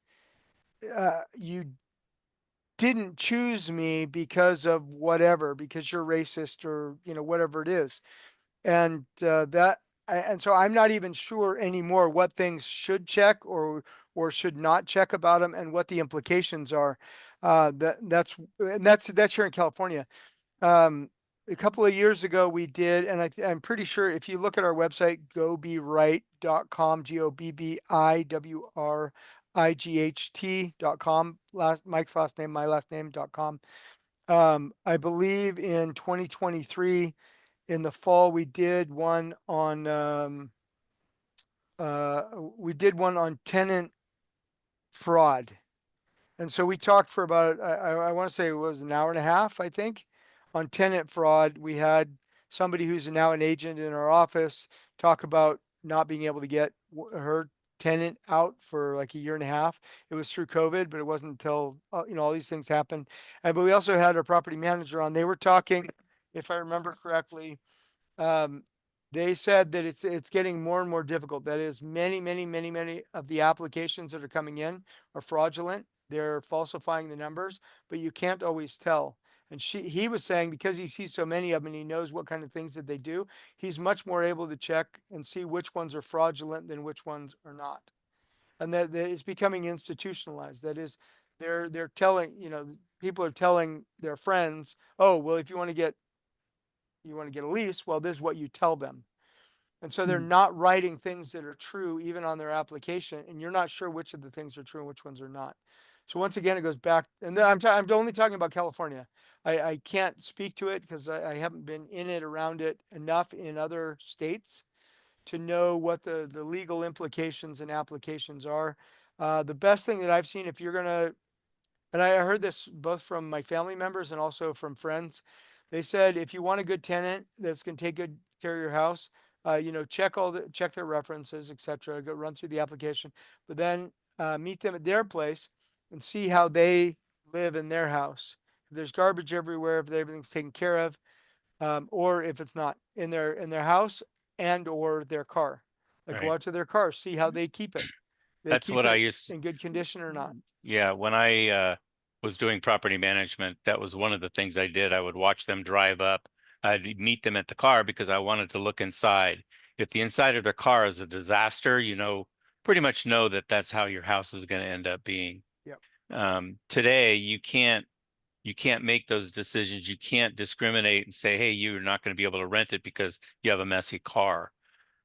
Speaker 3: choose me because of whatever, because you're racist or whatever it is. And and so I'm not even sure anymore what things should check or should not check about them and what the implications are. That's here in California. A couple of years ago we did, and I'm pretty sure if you look at our website, gobbright.com, GOBBIWRIGHT.com, Mike's last name, my last name.com. I believe in 2023 in the fall, we did one on tenant fraud. And so we talked for about, I want to say it was an hour and a half, I think, on tenant fraud. We had somebody who's now an agent in our office talk about not being able to get her tenant out for like a year and a half. It was through COVID, but it wasn't until, all these things happened. But we also had our property manager on. They were talking, if I remember correctly, they said that it's getting more and more difficult. That is, many of the applications that are coming in are fraudulent. They're falsifying the numbers, but you can't always tell. And he was saying because he sees so many of them and he knows what kind of things that they do, he's much more able to check and see which ones are fraudulent than which ones are not. And that it's becoming institutionalized. That is, they're telling, people are telling their friends, oh, well, if you want to get a lease, well, this is what you tell them. And so they're not writing things that are true even on their application, and you're not sure which of the things are true and which ones are not. So once again, it goes back, and I'm only talking about California. I can't speak to it because I haven't been in it, around it enough in other states to know what the legal implications and applications are. The best thing that I've seen, if you're gonna, and I heard this both from my family members and also from friends, they said if you want a good tenant that's gonna take good care of your house, check their references, etc. Go run through the application, but then meet them at their place and see how they live in their house. If there's garbage everywhere, if everything's taken care of, or if it's not in their house and or their car. Like go
Speaker 5: Right.
Speaker 3: out to their car, see how they keep it.
Speaker 5: That's what I used
Speaker 3: in good condition or not.
Speaker 5: Yeah, when I was doing property management, that was one of the things I did. I would watch them drive up. I'd meet them at the car because I wanted to look inside. If the inside of their car is a disaster, pretty much know that that's how your house is going to end up being.
Speaker 3: Yep.
Speaker 5: Today, you can't make those decisions. You can't discriminate and say, hey, you're not going to be able to rent it because you have a messy car.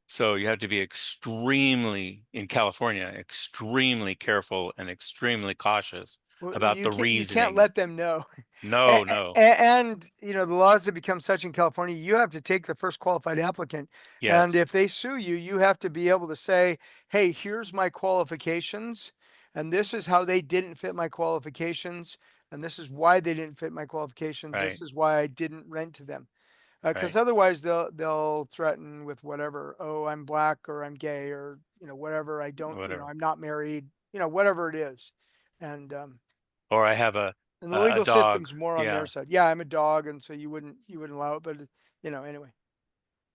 Speaker 5: So you have to be extremely, in California, extremely careful and extremely cautious
Speaker 3: Well,
Speaker 5: about the
Speaker 3: you can't
Speaker 5: reasoning.
Speaker 3: let them know.
Speaker 5: No, no.
Speaker 3: And, you know, the laws have become such in California, you have to take the first qualified applicant. And
Speaker 5: Yes,
Speaker 3: if they sue you, you have to be able to say, hey, here's my qualifications. And this is how they didn't fit my qualifications. And this is why they didn't fit my qualifications.
Speaker 5: right,
Speaker 3: This is why I didn't rent to them. Because
Speaker 5: right.
Speaker 3: otherwise they'll threaten with whatever. Oh, I'm black or I'm gay or, you know, whatever. I don't, you know,
Speaker 5: Whatever.
Speaker 3: I'm not married, you know, whatever it is. And,
Speaker 5: Or I have
Speaker 3: and the
Speaker 5: a
Speaker 3: legal
Speaker 5: dog.
Speaker 3: system's more on their
Speaker 5: Yeah.
Speaker 3: side. Yeah, I'm a dog, and so you wouldn't allow it, but you know, anyway.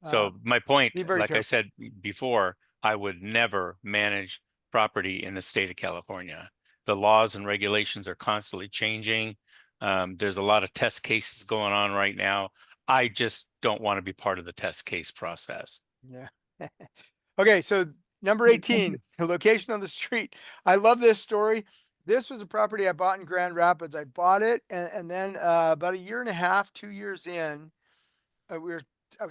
Speaker 5: So my point,
Speaker 3: Be very
Speaker 5: like I
Speaker 3: careful.
Speaker 5: said before, I would never manage property in the state of California. The laws and regulations are constantly changing. There's a lot of test cases going on right now. I just don't want to be part of the test case process.
Speaker 3: Yeah. Okay, so number 18, the location on the street. I love this story. This was a property I bought in Grand Rapids. I bought it, and then about a year and a half, 2 years in, I was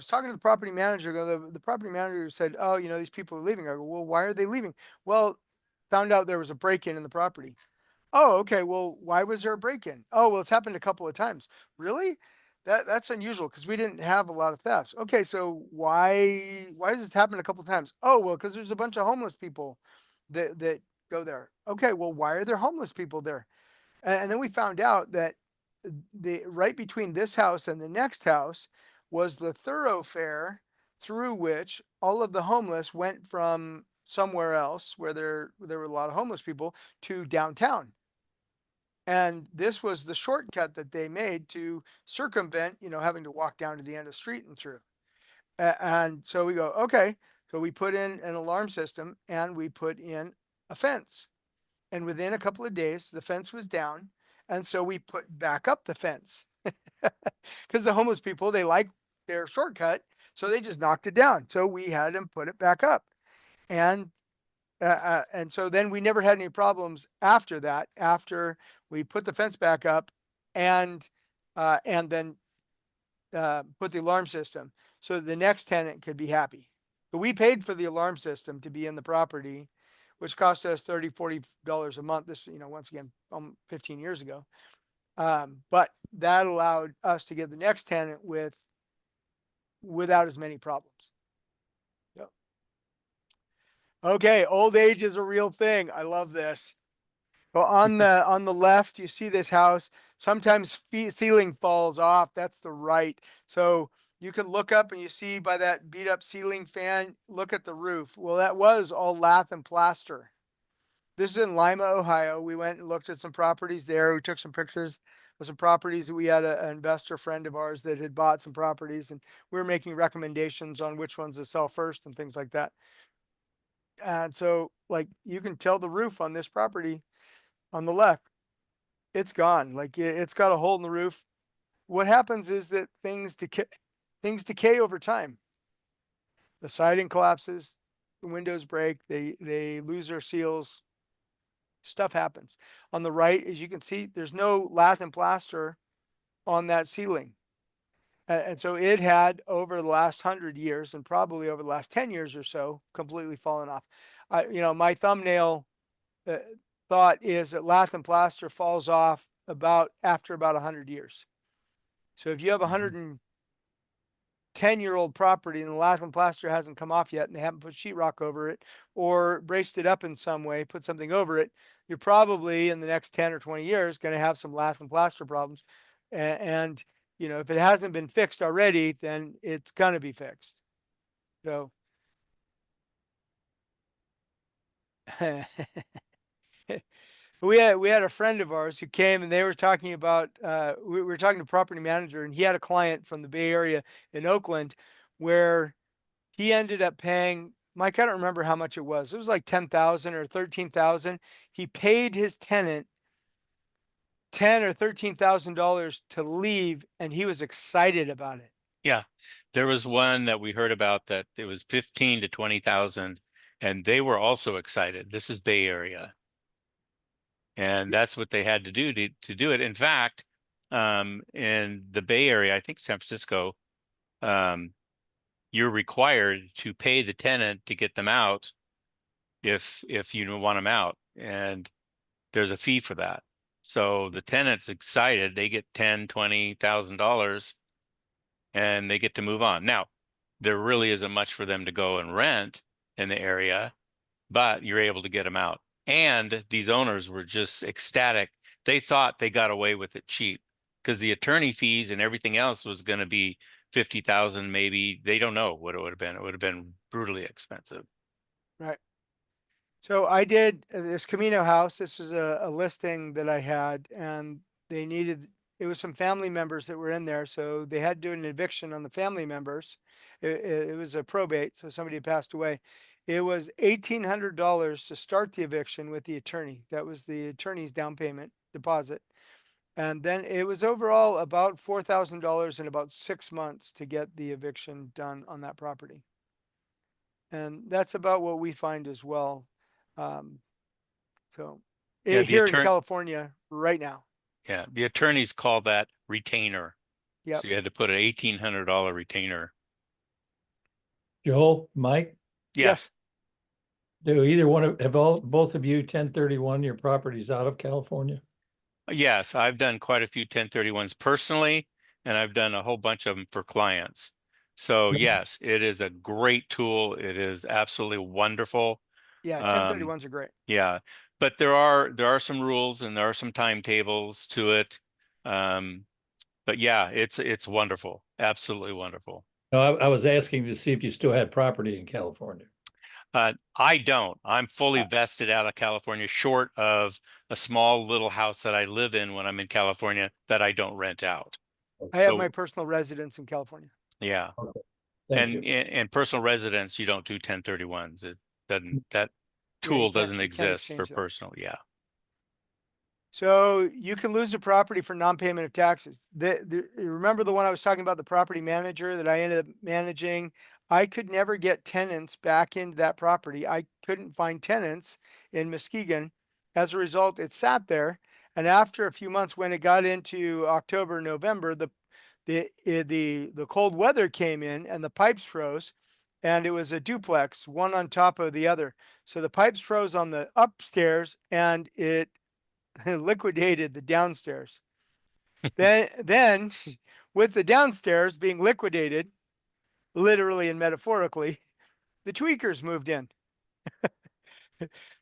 Speaker 3: talking to the property manager. The property manager said, "Oh, you know, these people are leaving." I go, "Well, why are they leaving?" Well, found out there was a break-in the property. Oh, okay. Well, why was there a break-in? Oh, well, it's happened a couple of times. Really? That's unusual because we didn't have a lot of thefts. Okay, so why does this happen a couple of times? Oh, well, because there's a bunch of homeless people that go there. Okay, well, why are there homeless people there? And then we found out that the right between this house and the next house was the thoroughfare through which all of the homeless went from somewhere else where there were a lot of homeless people to downtown. And this was the shortcut that they made to circumvent, you know, having to walk down to the end of the street and through. And so we go, okay. So we put in an alarm system and we put in a fence. And within a couple of days, the fence was down. And so we put back up the fence because the homeless people, they like their shortcut. So they just knocked it down. So we had them put it back up. And and so then we never had any problems after that, after we put the fence back up and then put the alarm system so the next tenant could be happy. But we paid for the alarm system to be in the property, which cost us $30-40 a month. This, you know, once again, 15 years ago. But that allowed us to get the next tenant without as many problems. So, okay, old age is a real thing. I love this. Well, on the left, you see this house. Sometimes ceiling falls off. That's the right. So you can look up and you see by that beat up ceiling fan, look at the roof. Well, that was all lath and plaster. This is in Lima, Ohio. We went and looked at some properties there. We took some pictures of some properties. We had an investor friend of ours that had bought some properties, and we were making recommendations on which ones to sell first and things like that. And so, like, you can tell the roof on this property on the left, it's gone. Like, it's got a hole in the roof. What happens is that things decay over time. The siding collapses, the windows break, they lose their seals. Stuff happens. On the right, as you can see, there's no lath and plaster on that ceiling. And so it had, over the last 100 years and probably over the last 10 years or so, completely fallen off. You know, my thumbnail thought is that lath and plaster falls off after about 100 years. So if you have a 110-year-old property and the lath and plaster hasn't come off yet and they haven't put sheetrock over it or braced it up in some way, put something over it, you're probably in the next 10 or 20 years going to have some lath and plaster problems. And you know, if it hasn't been fixed already, then it's going to be fixed. So we had a friend of ours who came and they were talking about we were talking to a property manager, and he had a client from the Bay Area in Oakland where he ended up paying, Mike, I don't remember how much it was. It was like 10,000 or 13,000. He paid his tenant $10,000 or $13,000 to leave, and he was excited about it.
Speaker 5: Yeah, there was one that we heard about that it was 15 to 20,000, and they were also excited. This is Bay Area. And that's what they had to do to do it. In fact, in the Bay Area, I think San Francisco, you're required to pay the tenant to get them out if you want them out. And there's a fee for that. So the tenant's excited, they get $10,000-$20,000 and they get to move on. Now, there really isn't much for them to go and rent in the area, but you're able to get them out. And these owners were just ecstatic. They thought they got away with it cheap because the attorney fees and everything else was going to be 50,000 maybe. They don't know what it would have been. It would have been brutally expensive.
Speaker 3: Right. So I did this Camino house. This was a listing that I had, and they needed, it was some family members that were in there. So they had to do an eviction on the family members. It was a probate. So somebody had passed away. It was $1,800 to start the eviction with the attorney. That was the attorney's down payment deposit. And then it was overall about $4,000 in about 6 months to get the eviction done on that property. And that's about what we find as well. So
Speaker 5: Yeah, the
Speaker 3: here in
Speaker 5: attorney-
Speaker 3: California right now.
Speaker 5: Yeah, the attorneys call that retainer.
Speaker 3: Yep.
Speaker 5: So you had to put an $1,800 retainer.
Speaker 4: Joel, Mike,
Speaker 3: Yes.
Speaker 4: do either one of, both of you 1031 your properties out of California?
Speaker 5: Yes, I've done quite a few 1031s personally, and I've done a whole bunch of them for clients. So
Speaker 4: Mhm.
Speaker 5: yes, it is a great tool. It is absolutely wonderful.
Speaker 3: Yeah.
Speaker 5: Um,
Speaker 3: 1031s are great.
Speaker 5: Yeah, but there are some rules and there are some timetables to it. But yeah, it's wonderful. Absolutely wonderful.
Speaker 4: No, I was asking to see if you still had property in California.
Speaker 5: I don't. I'm fully vested out of California, short of a small little house that I live in when I'm in California that I don't rent out.
Speaker 3: I have
Speaker 5: So-
Speaker 3: my personal residence in California.
Speaker 5: Yeah.
Speaker 4: Thank you.
Speaker 5: And personal residence, you don't do 1031s. It doesn't, that tool doesn't
Speaker 3: you can't
Speaker 5: exist for
Speaker 3: exchange that.
Speaker 5: personal. Yeah.
Speaker 3: So you can lose a property for non-payment of taxes. Remember the one I was talking about, the property manager that I ended up managing? I could never get tenants back into that property. I couldn't find tenants in Muskegon. As a result, it sat there. And after a few months, when it got into October, November, the cold weather came in and the pipes froze, and it was a duplex, one on top of the other. So the pipes froze on the upstairs and it liquidated the downstairs. then with the downstairs being liquidated, literally and metaphorically, the tweakers moved in.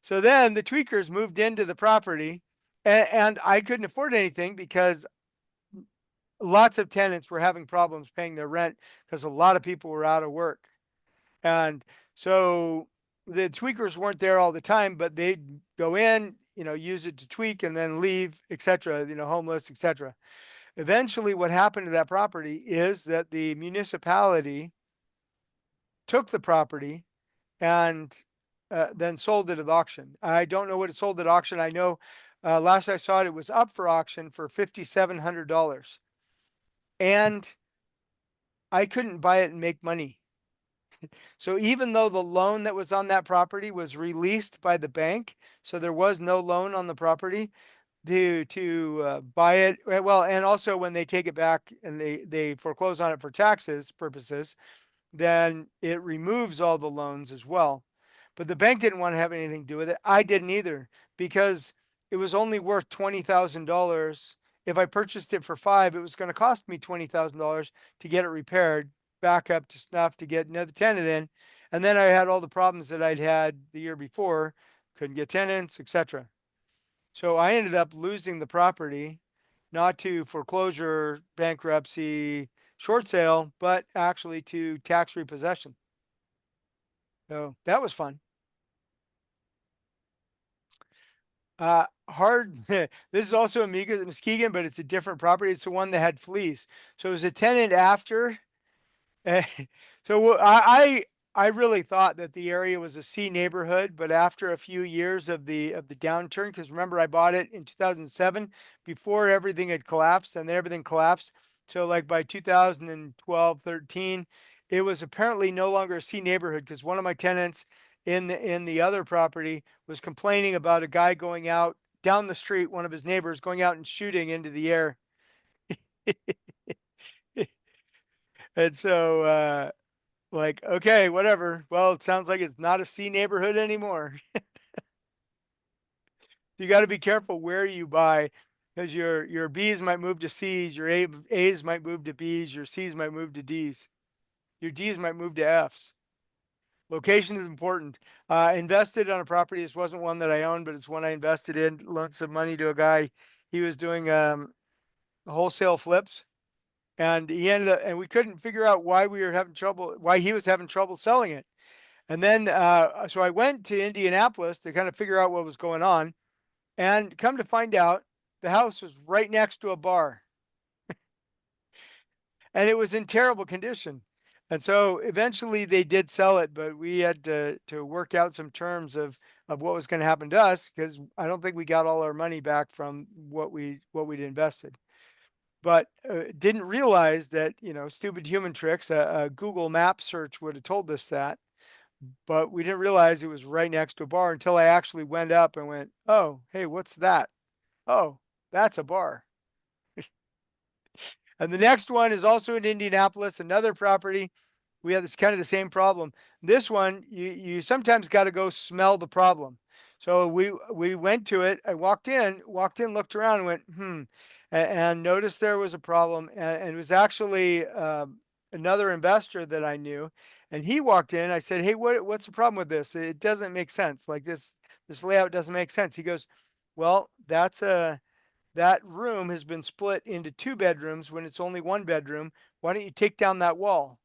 Speaker 3: So then the tweakers moved into the property, and I couldn't afford anything because lots of tenants were having problems paying their rent because a lot of people were out of work. And so the tweakers weren't there all the time, but they'd go in, use it to tweak and then leave, etc., homeless, etc. Eventually what happened to that property is that the municipality took the property and then sold it at auction. I don't know what it sold at auction. I know last I saw it, it was up for auction for $5,700. And I couldn't buy it and make money. So even though the loan that was on that property was released by the bank, so there was no loan on the property to buy it. Well, and also when they take it back and they foreclose on it for taxes purposes, then it removes all the loans as well. But the bank didn't want to have anything to do with it. I didn't either, because it was only worth $20,000. If I purchased it for $5,000, it was going to cost me $20,000 to get it repaired, back up to snuff, to get another tenant in. And then I had all the problems that I'd had the year before, couldn't get tenants, etc. So I ended up losing the property, not to foreclosure, bankruptcy, short sale, but actually to tax repossession. So that was fun. Hard. This is also in Muskegon, but it's a different property. It's the one that had fleas. So it was a tenant after. So I really thought that the area was a C neighborhood, but after a few years of the downturn, because remember I bought it in 2007 before everything had collapsed, and then everything collapsed. So like by 2012, 13, it was apparently no longer a C neighborhood because one of my tenants in the other property was complaining about a guy going out down the street, one of his neighbors going out and shooting into the air. And so, like, okay, whatever. Well, it sounds like it's not a C neighborhood anymore. You got to be careful where you buy, because your B's might move to C's, your A's might move to B's, your C's might move to D's, your D's might move to F's. Location is important. Invested on a property. This wasn't one that I owned, but it's one I invested in. Loaned some money to a guy. He was doing wholesale flips, and he ended up, and we couldn't figure out why we were having trouble, why he was having trouble selling it. And then, so I went to Indianapolis to kind of figure out what was going on, and come to find out, the house was right next to a bar, and it was in terrible condition. And so eventually they did sell it, but we had to work out some terms of what was going to happen to us, because I don't think we got all our money back from what we'd invested. But didn't realize that, stupid human tricks, a Google map search would have told us that. But we didn't realize it was right next to a bar until I actually went up and went, oh, hey, what's that? Oh, that's a bar. And the next one is also in Indianapolis, another property. We had this kind of the same problem. This one, you sometimes got to go smell the problem. So we went to it. I walked in, looked around, and went, and noticed there was a problem. And it was actually another investor that I knew. And he walked in. I said, hey, what's the problem with this? It doesn't make sense. Like this layout doesn't make sense. He goes, well, that room has been split into 2 bedrooms when it's only 1 bedroom. Why don't you take down that wall?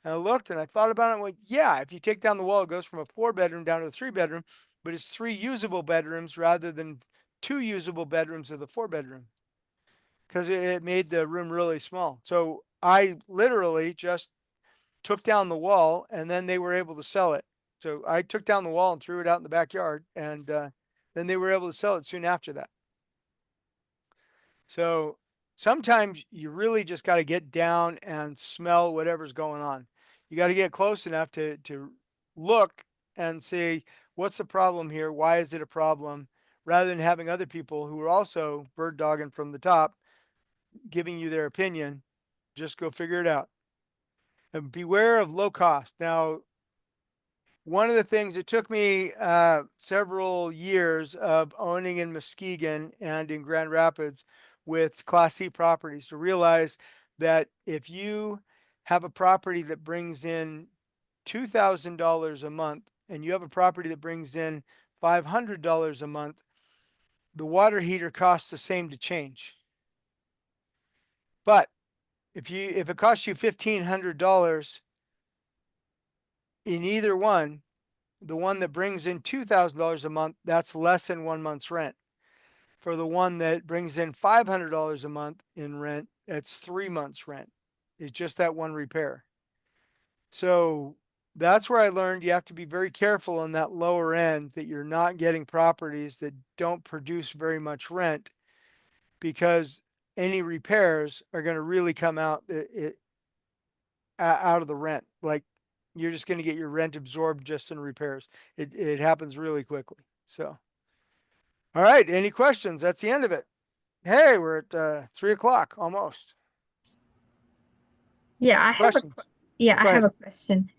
Speaker 3: And I looked and I thought about it and went, yeah, if you take down the wall, it goes from a 4 bedroom down to a 3 bedroom, but it's 3 usable bedrooms rather than 2 usable bedrooms of the 4 bedroom, because it made the room really small. So I literally just took down the wall, and then they were able to sell it. So I took down the wall and threw it out in the backyard, and then they were able to sell it soon after that. So sometimes you really just got to get down and smell whatever's going on. You got to get close enough to look and say, what's the problem here? Why is it a problem? Rather than having other people who are also bird dogging from the top, giving you their opinion, just go figure it out. And beware of low cost. Now, one of the things, it took me several years of owning in Muskegon and in Grand Rapids with Class C properties to realize that if you have a property that brings in $2,000 a month and you have a property that brings in $500 a month, the water heater costs the same to change. But if it costs you $1,500 in either one, the one that brings in $2,000 a month, that's less than 1 month's rent. For the one that brings in $500 a month in rent, that's 3 months rent. It's just that one repair. So that's where I learned you have to be very careful on that lower end, that you're not getting properties that don't produce very much rent, because any repairs are going to really come out of the rent. Like, you're just going to get your rent absorbed just in repairs. It happens really quickly. So, all right. Any questions? That's the end of it. Hey, we're at 3 o'clock almost.
Speaker 8: Yeah, I have
Speaker 3: Questions?
Speaker 8: I
Speaker 3: Go
Speaker 8: have
Speaker 3: ahead.
Speaker 8: a question.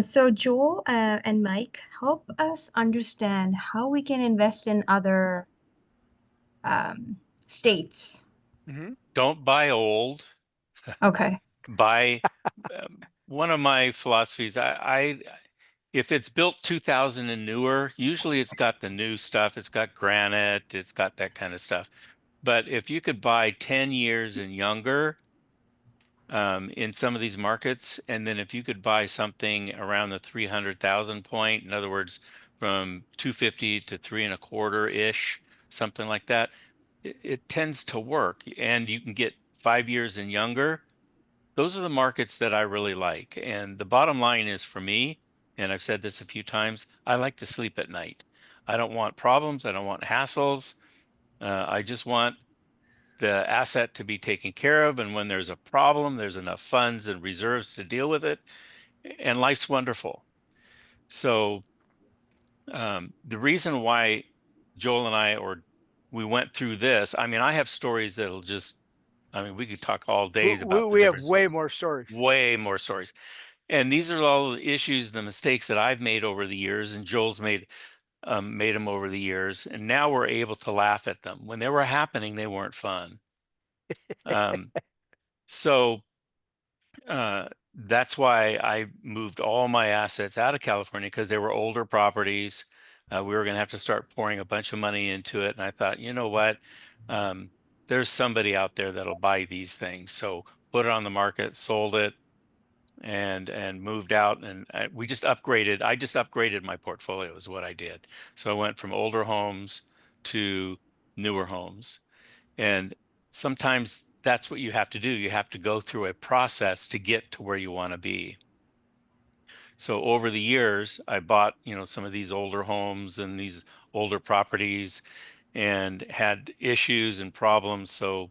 Speaker 8: So Joel and Mike, help us understand how we can invest in other states.
Speaker 3: Mm-hmm.
Speaker 5: Don't buy old.
Speaker 8: Okay.
Speaker 5: Buy one of my philosophies. If it's built 2000 and newer, usually it's got the new stuff. It's got granite. It's got that kind of stuff. But if you could buy 10 years and younger in some of these markets, and then if you could buy something around the 300,000 point, in other words, from 250 to 3.25-ish, something like that, it tends to work. And you can get 5 years and younger. Those are the markets that I really like. And the bottom line is, for me, and I've said this a few times, I like to sleep at night. I don't want problems. I don't want hassles. I just want the asset to be taken care of. And when there's a problem, there's enough funds and reserves to deal with it. And life's wonderful. So the reason why Joel and I, or we went through this. I mean, I have stories that'll just, I mean, we could talk all day about the
Speaker 3: We have
Speaker 5: different
Speaker 3: way more stories.
Speaker 5: way more stories. And these are all the issues, the mistakes that I've made over the years, and Joel's made them over the years. And now we're able to laugh at them. When they were happening, they weren't fun. Um, so that's why I moved all my assets out of California, because they were older properties. We were going to have to start pouring a bunch of money into it. And I thought, you know what? There's somebody out there that'll buy these things. So put it on the market, sold it, and moved out. And we just upgraded. I just upgraded my portfolio is what I did. So I went from older homes to newer homes. And sometimes that's what you have to do. You have to go through a process to get to where you want to be. So over the years, I bought, you know, some of these older homes and these older properties and had issues and problems. So,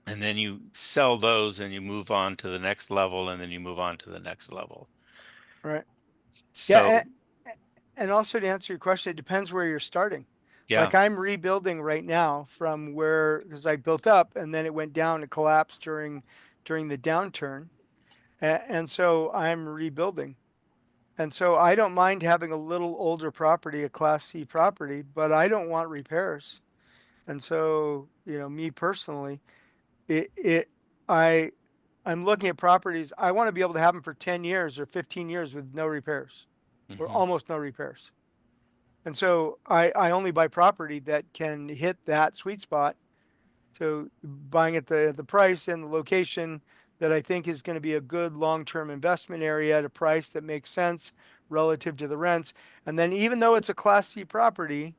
Speaker 5: and then you sell those and you move on to the next level, and then you move on to the next level.
Speaker 3: Right.
Speaker 5: So,
Speaker 3: Yeah. And also to answer your question, it depends where you're starting.
Speaker 5: yeah.
Speaker 3: Like I'm rebuilding right now from where, because I built up and then it went down, it collapsed during the downturn. And so I'm rebuilding. And so I don't mind having a little older property, a Class C property, but I don't want repairs. And so, you know, me personally, I, I'm looking at properties. I want to be able to have them for 10 years or 15 years with no repairs or
Speaker 5: Mhm.
Speaker 3: almost no repairs. And so I only buy property that can hit that sweet spot. So buying at the price and the location that I think is going to be a good long-term investment area at a price that makes sense relative to the rents. And then even though it's a Class C property,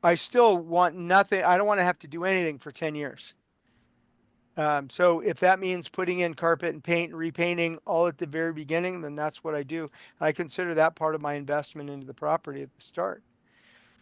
Speaker 3: I still want nothing. I don't want to have to do anything for 10 years. So if that means putting in carpet and paint and repainting all at the very beginning, then that's what I do. I consider that part of my investment into the property at the start.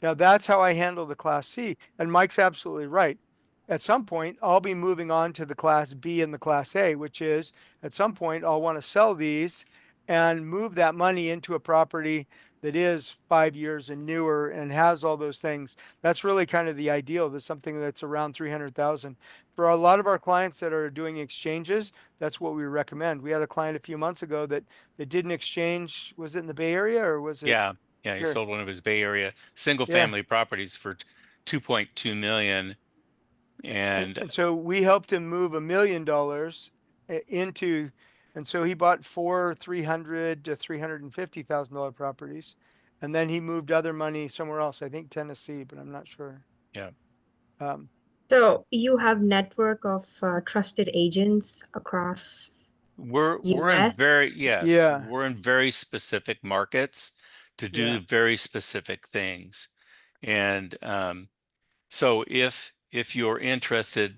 Speaker 3: Now that's how I handle the Class C. And Mike's absolutely right. At some point, I'll be moving on to the Class B and the Class A, which is at some point I'll want to sell these and move that money into a property that is 5 years and newer and has all those things. That's really kind of the ideal. There's something that's around 300,000. For a lot of our clients that are doing exchanges, that's what we recommend. We had a client a few months ago that did an exchange. Was it in the Bay Area or was it?
Speaker 5: Yeah. Yeah. He
Speaker 3: Here?
Speaker 5: sold one of his Bay Area single
Speaker 3: Yeah.
Speaker 5: family properties for 2.2 million. And
Speaker 3: And so we helped him move $1 million into, and so he bought four $300,000 to $350,000 properties, and then he moved other money somewhere else. I think Tennessee, but I'm not sure.
Speaker 5: yeah.
Speaker 3: Um,
Speaker 8: So you have network of trusted agents across
Speaker 5: We're in
Speaker 8: US?
Speaker 3: Yeah.
Speaker 5: we're in very specific markets to do
Speaker 3: Yeah.
Speaker 5: very specific things. And so if you're interested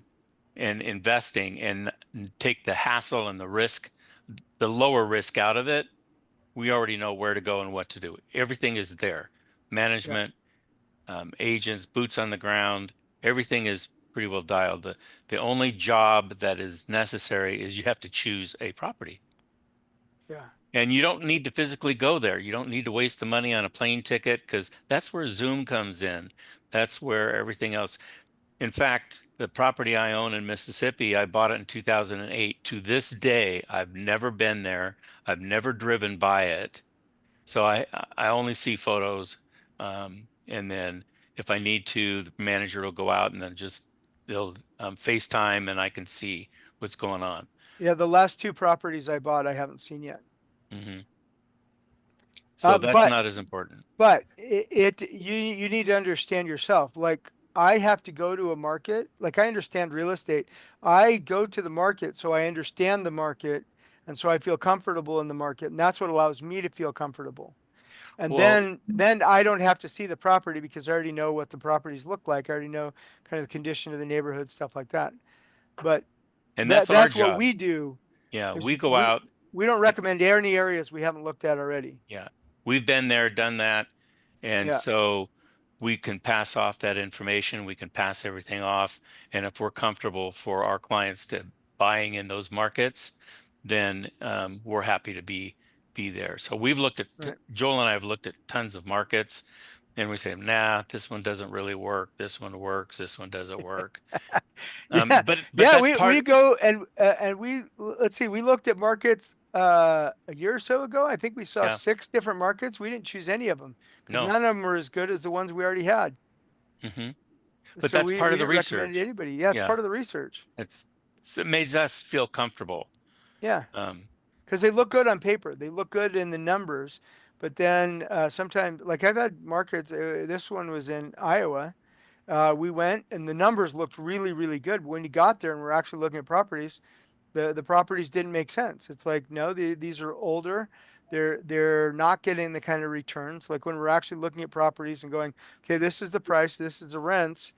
Speaker 5: in investing and take the hassle and the risk, the lower risk out of it, we already know where to go and what to do. Everything is there. Management, agents, boots on the ground, everything is pretty well dialed. The only job that is necessary is you have to choose a property.
Speaker 3: Yeah.
Speaker 5: And you don't need to physically go there. You don't need to waste the money on a plane ticket, because that's where Zoom comes in. That's where everything else. In fact, the property I own in Mississippi, I bought it in 2008. To this day, I've never been there. I've never driven by it. So I only see photos. And then if I need to, the manager will go out and then they'll FaceTime and I can see what's going on.
Speaker 3: Yeah. The last two properties I bought, I haven't seen yet.
Speaker 5: Hmm. So that's
Speaker 3: But
Speaker 5: not as important.
Speaker 3: But you need to understand yourself. Like I have to go to a market. Like I understand real estate. I go to the market so I understand the market, and so I feel comfortable in the market, and that's what allows me to feel comfortable. And
Speaker 5: Well,
Speaker 3: then I don't have to see the property because I already know what the properties look like. I already know kind of the condition of the neighborhood, stuff like that. But
Speaker 5: and that's our
Speaker 3: that's what
Speaker 5: job.
Speaker 3: we do.
Speaker 5: Yeah,
Speaker 3: Is
Speaker 5: we go out.
Speaker 3: we don't recommend any areas we haven't looked at already.
Speaker 5: Yeah, we've been there, done that. And
Speaker 3: Yeah.
Speaker 5: so we can pass off that information. We can pass everything off. And if we're comfortable for our clients to buying in those markets, then we're happy to be there. So we've looked at,
Speaker 3: Right.
Speaker 5: Joel and I have looked at tons of markets, And we say, nah, this one doesn't really work. This one works. This one doesn't work.
Speaker 3: Yeah,
Speaker 5: But
Speaker 3: yeah,
Speaker 5: that's
Speaker 3: we
Speaker 5: part.
Speaker 3: go and let's see, we looked at markets a year or so ago. I think we saw
Speaker 5: Yeah.
Speaker 3: 6 different markets. We didn't choose any of them because
Speaker 5: No.
Speaker 3: none of them were as good as the ones we already had.
Speaker 5: hmm But
Speaker 3: So
Speaker 5: that's part
Speaker 3: we
Speaker 5: of the
Speaker 3: didn't recommend it to
Speaker 5: research.
Speaker 3: anybody. Yeah, it's
Speaker 5: Yeah.
Speaker 3: part of the research.
Speaker 5: It makes us feel comfortable.
Speaker 3: Yeah,
Speaker 5: Um,
Speaker 3: because they look good on paper. They look good in the numbers. But then sometimes, like I've had markets. This one was in Iowa. We went and the numbers looked really, really good. But when you got there and we're actually looking at properties, the properties didn't make sense. It's like, no, these are older. They're not getting the kind of returns. Like when we're actually looking at properties and going, okay, this is the price, this is the rents,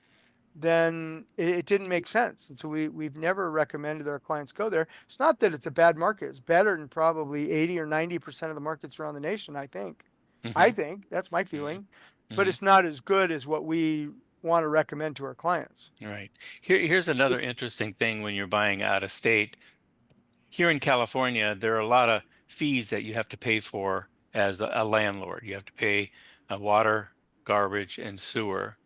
Speaker 3: then it didn't make sense. And so we've never recommended our clients go there. It's not that it's a bad market. It's better than probably 80 or 90% of the markets around the nation, I think. I
Speaker 5: mhm,
Speaker 3: think that's my
Speaker 5: mhm,
Speaker 3: feeling, but
Speaker 5: mhm.
Speaker 3: it's not as good as what we want to recommend to our clients.
Speaker 5: Right. Here's another interesting thing when you're buying out of state. Here in California, there are a lot of fees that you have to pay for as a landlord. You have to pay water, garbage, and sewer.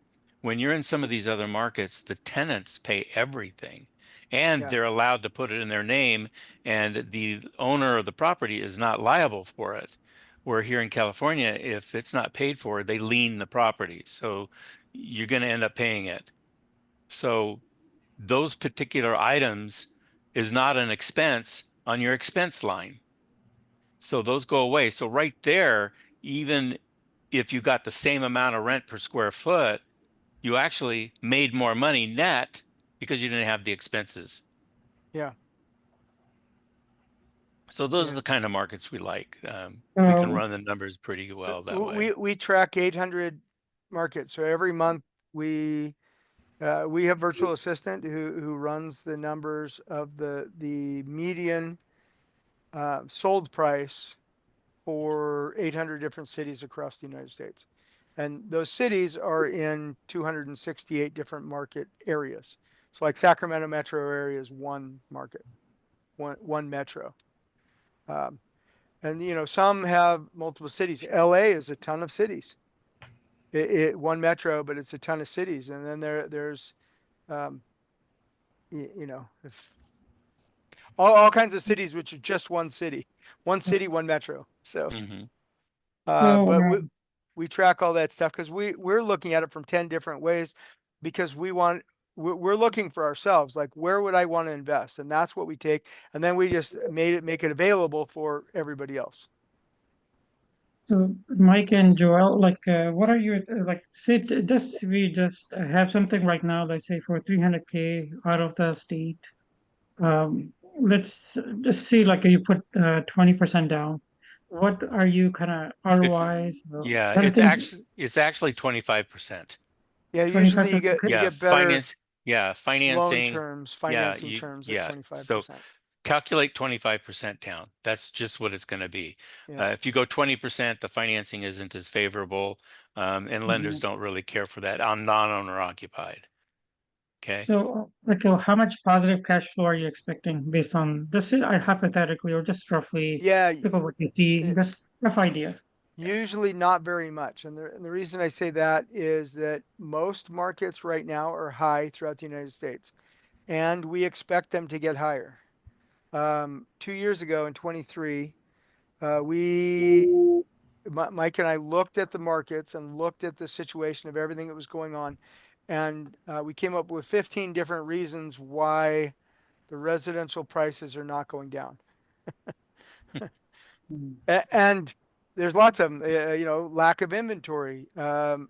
Speaker 5: When you're in some of these other markets, the tenants pay everything, and
Speaker 3: Yeah.
Speaker 5: they're allowed to put it in their name, and the owner of the property is not liable for it. Where here in California, if it's not paid for, they lien the property. So you're going to end up paying it. So those particular items is not an expense on your expense line. So those go away. So right there, even if you got the same amount of rent per square foot, you actually made more money net because you didn't have the expenses.
Speaker 3: Yeah.
Speaker 5: So those are
Speaker 3: Yeah.
Speaker 5: the kind of markets we like. We can run the numbers pretty well that way.
Speaker 3: We track 800 markets. So every month we we have virtual assistant who runs the numbers of the median sold price for 800 different cities across the United States. And those cities are in 268 different market areas. So like Sacramento metro area is one market, one metro. Um, and you know, some have multiple cities. LA is a ton of cities. One metro, but it's a ton of cities. And then there's um, you know, if all kinds of cities which are just one city, one metro. So
Speaker 5: hmm
Speaker 3: but we track all that stuff because we're looking at it from 10 different ways because we're looking for ourselves, like where would I want to invest? And that's what we take. And then we just make it available for everybody else.
Speaker 9: So Mike and Joel, like, what are your like? Say, just we just have something right now. Let's say for 300K out of the state. Let's just see, like, you put 20% down. What are you kind of
Speaker 5: It's
Speaker 9: ROIs?
Speaker 5: yeah,
Speaker 9: Anything
Speaker 5: it's actually 25%.
Speaker 3: Yeah, usually
Speaker 9: 25%? Okay.
Speaker 3: you
Speaker 5: Yeah,
Speaker 3: get better
Speaker 5: financing. Yeah,
Speaker 3: financing terms at
Speaker 5: yeah. So
Speaker 3: 25%.
Speaker 5: calculate 25% down. That's just what it's going to be.
Speaker 3: Yeah.
Speaker 5: If you go 20%, the financing isn't as favorable, and lenders
Speaker 9: Mhm.
Speaker 5: don't really care for that on non-owner occupied. Okay.
Speaker 9: So, like, how much positive cash flow are you expecting based on this? Is hypothetically or just roughly,
Speaker 3: Yeah.
Speaker 9: look at what you see, just rough idea.
Speaker 3: Usually not very much. And the reason I say that is that most markets right now are high throughout the United States, and we expect them to get higher. 2 years ago in 23, Mike and I looked at the markets and looked at the situation of everything that was going on. And we came up with 15 different reasons why the residential prices are not going down.
Speaker 9: Mhm.
Speaker 3: And there's lots of them, you know, lack of inventory.
Speaker 5: No,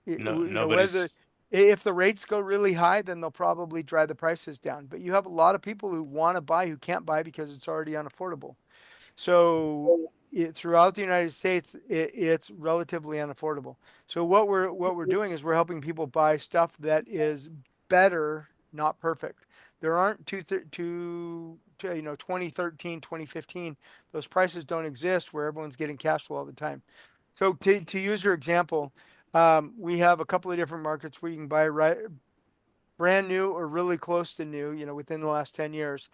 Speaker 3: You know, whether
Speaker 5: nobody's.
Speaker 3: if the rates go really high, then they'll probably drive the prices down. But you have a lot of people who want to buy who can't buy because it's already unaffordable. So throughout the United States, it's relatively unaffordable. So what we're doing is we're helping people buy stuff that is better, not perfect. There aren't you know, 2013, 2015, those prices don't exist where everyone's getting cash flow all the time. So to use your example, we have a couple of different markets where you can buy brand new or really close to new, you know, within the last 10 years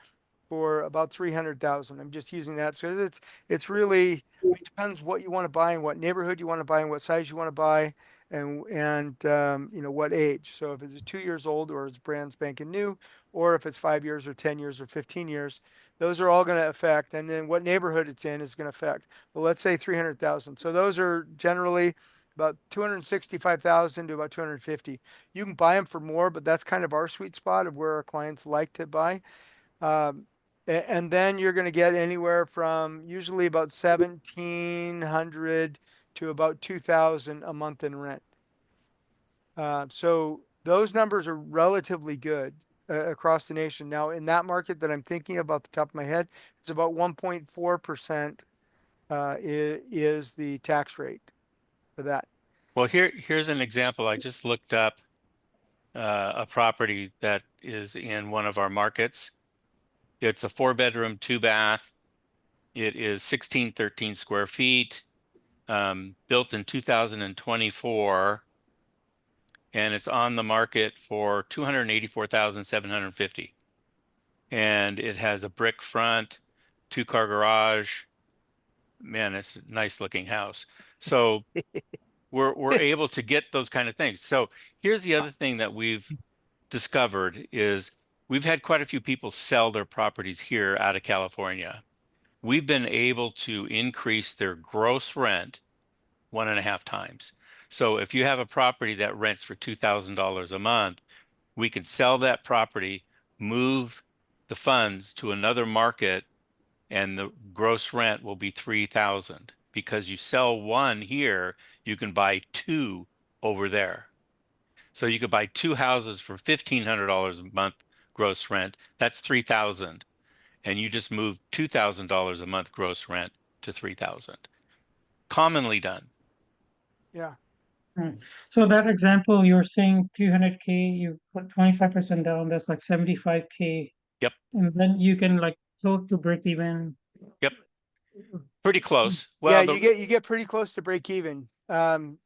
Speaker 3: for about 300,000. I'm just using that. So it's really It depends what you want to buy and what neighborhood you want to buy and what size you want to buy and you know, what age. So if it's 2 years old or it's brand spanking new, or if it's 5 years or 10 years or 15 years, those are all going to affect. And then what neighborhood it's in is going to affect. Well, let's say 300,000. So those are generally about 265,000 to about 250. You can buy them for more, but that's kind of our sweet spot of where our clients like to buy. And then you're going to get anywhere from usually about 1,700 to about 2,000 a month in rent. So those numbers are relatively good across the nation. Now, in that market that I'm thinking about the top of my head, it's about 1.4% is the tax rate for that.
Speaker 5: Well, here's an example. I just looked up a property that is in one of our markets. It's a 4-bedroom, 2-bath. It is 1613 square feet, built in 2024, and it's on the market for 284,750. And it has a brick front, 2-car garage. Man, it's a nice looking house. So we're able to get those kind of things. So here's the other thing that we've discovered is we've had quite a few people sell their properties here out of California. We've been able to increase their gross rent 1.5 times. So if you have a property that rents for $2,000 a month, we can sell that property, move the funds to another market, and the gross rent will be $3,000. Because you sell one here, you can buy 2 over there. So you could buy 2 houses for $1,500 a month gross rent. That's $3,000. And you just move $2,000 a month gross rent to $3,000. Commonly done.
Speaker 3: Yeah.
Speaker 9: So that example, you're saying 300K, you put 25% down, that's like 75K.
Speaker 5: Yep.
Speaker 9: And then you can like close to break even.
Speaker 5: Yep. Pretty close. Well,
Speaker 3: Yeah, you get pretty close to break even. Some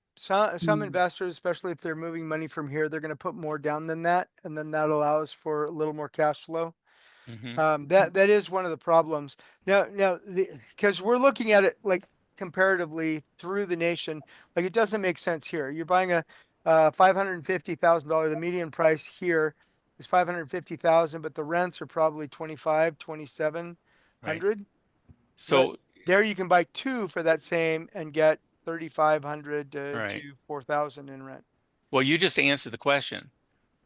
Speaker 3: investors, especially if they're moving money from here, they're going to put more down than that, and then that allows for a little more cash flow. That is one of the problems. Now, because we're looking at it like comparatively through the nation, like it doesn't make sense here. You're buying a $550,000. The median price here is 550,000, but the rents are probably 2,700.
Speaker 5: So
Speaker 3: there you can buy 2 for that same and get 3,500
Speaker 5: Right.
Speaker 3: to 4,000 in rent.
Speaker 5: Well, you just answered the question.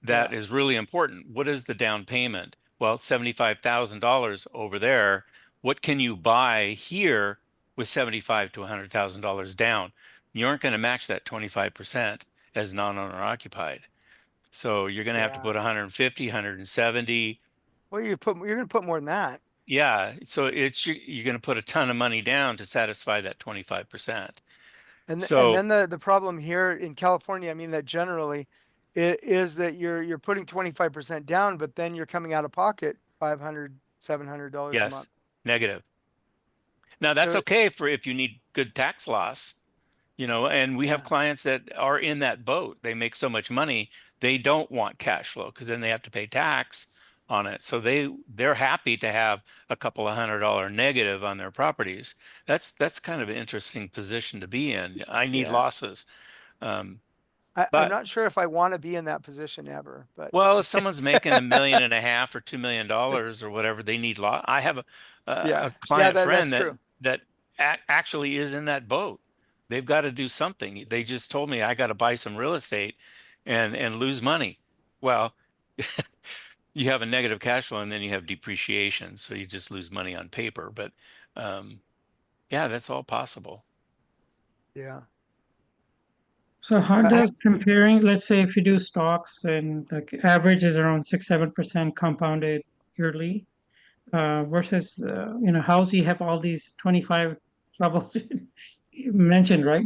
Speaker 5: That is really important. What is the down payment? Well, $75,000 over there. What can you buy here with $75,000 to $100,000 down? You aren't going to match that 25% as non-owner occupied. So you're going to have to put 150, 170.
Speaker 3: Well, you're going to put more than that.
Speaker 5: Yeah. So you're going to put a ton of money down to satisfy that 25%.
Speaker 3: And
Speaker 5: So
Speaker 3: then the problem here in California, I mean that generally, it is that you're putting 25% down, but then you're coming out of pocket $500, $700 a
Speaker 5: yes,
Speaker 3: month.
Speaker 5: negative. Now that's
Speaker 3: So-
Speaker 5: okay for if you need good tax loss, you know, and we have clients that are in that boat. They make so much money, they don't want cash flow because then they have to pay tax on it. So they're happy to have a couple of $100 negative on their properties. That's kind of an interesting position to be in. I need losses.
Speaker 3: I'm
Speaker 5: But-
Speaker 3: not sure if I want to be in that position ever, but
Speaker 5: Well, if someone's making $1.5 million or $2 million or whatever, they need I have a client friend
Speaker 3: that's true.
Speaker 5: that actually is in that boat. They've got to do something. They just told me I got to buy some real estate and lose money. Well, you have a negative cash flow and then you have depreciation, so you just lose money on paper. But yeah, that's all possible.
Speaker 3: yeah.
Speaker 9: So how does comparing, let's say if you do stocks and the average is around 6-7% compounded yearly, versus house, you have all these 25 troubles you mentioned, right?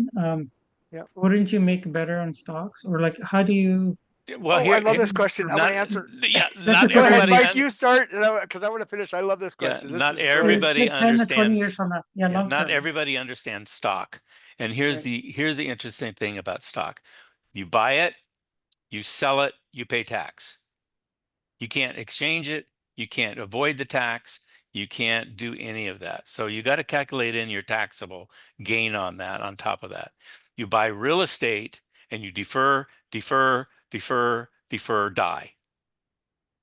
Speaker 9: Wouldn't you make better on stocks, or like how do you?
Speaker 5: Well,
Speaker 3: I love this question. I want to answer.
Speaker 5: Yeah,
Speaker 9: That's
Speaker 5: not
Speaker 9: the
Speaker 3: Go ahead,
Speaker 5: everybody.
Speaker 3: Mike. You start, because I want to finish. I love this
Speaker 5: Yeah,
Speaker 3: question. This
Speaker 5: not
Speaker 3: is great.
Speaker 5: everybody
Speaker 9: Like 10 or 20 years
Speaker 5: understands.
Speaker 9: from now. Yeah, long
Speaker 5: Not
Speaker 9: term.
Speaker 5: everybody understands stock. And here's the interesting thing about stock. You buy it, you sell it, you pay tax. You can't exchange it, you can't avoid the tax. You can't do any of that. So you got to calculate in your taxable gain on that on top of that. You buy real estate and you defer, die.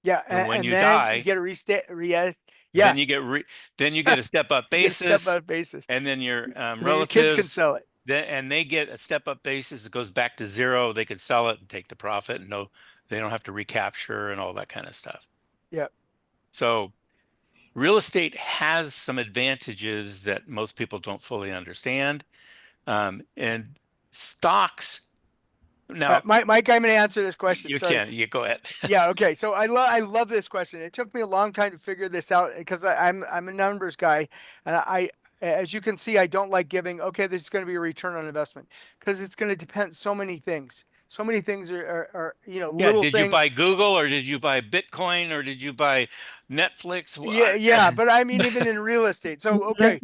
Speaker 3: Yeah,
Speaker 5: And when
Speaker 3: and
Speaker 5: you
Speaker 3: then you
Speaker 5: die,
Speaker 3: get a yeah,
Speaker 5: then you get then you get a step up
Speaker 3: you get a
Speaker 5: basis,
Speaker 3: step-up basis.
Speaker 5: and then your
Speaker 3: And then your kids can
Speaker 5: relatives
Speaker 3: sell it.
Speaker 5: and they get a step up basis. It goes back to zero. They could sell it and take the profit, and no, they don't have to recapture and all that kind of stuff.
Speaker 3: Yeah.
Speaker 5: So real estate has some advantages that most people don't fully understand. And stocks now,
Speaker 3: Mike, I'm going to answer this question.
Speaker 5: you
Speaker 3: Sorry.
Speaker 5: can, you go ahead.
Speaker 3: Yeah. Okay. So I love this question. It took me a long time to figure this out because I'm a numbers guy, and as you can see, I don't like giving. Okay, this is going to be a return on investment because it's going to depend so many things. So many things are
Speaker 5: Yeah,
Speaker 3: little
Speaker 5: did
Speaker 3: things.
Speaker 5: you buy Google or did you buy Bitcoin or did you buy Netflix?
Speaker 3: Yeah. But I mean, even in real estate. So okay.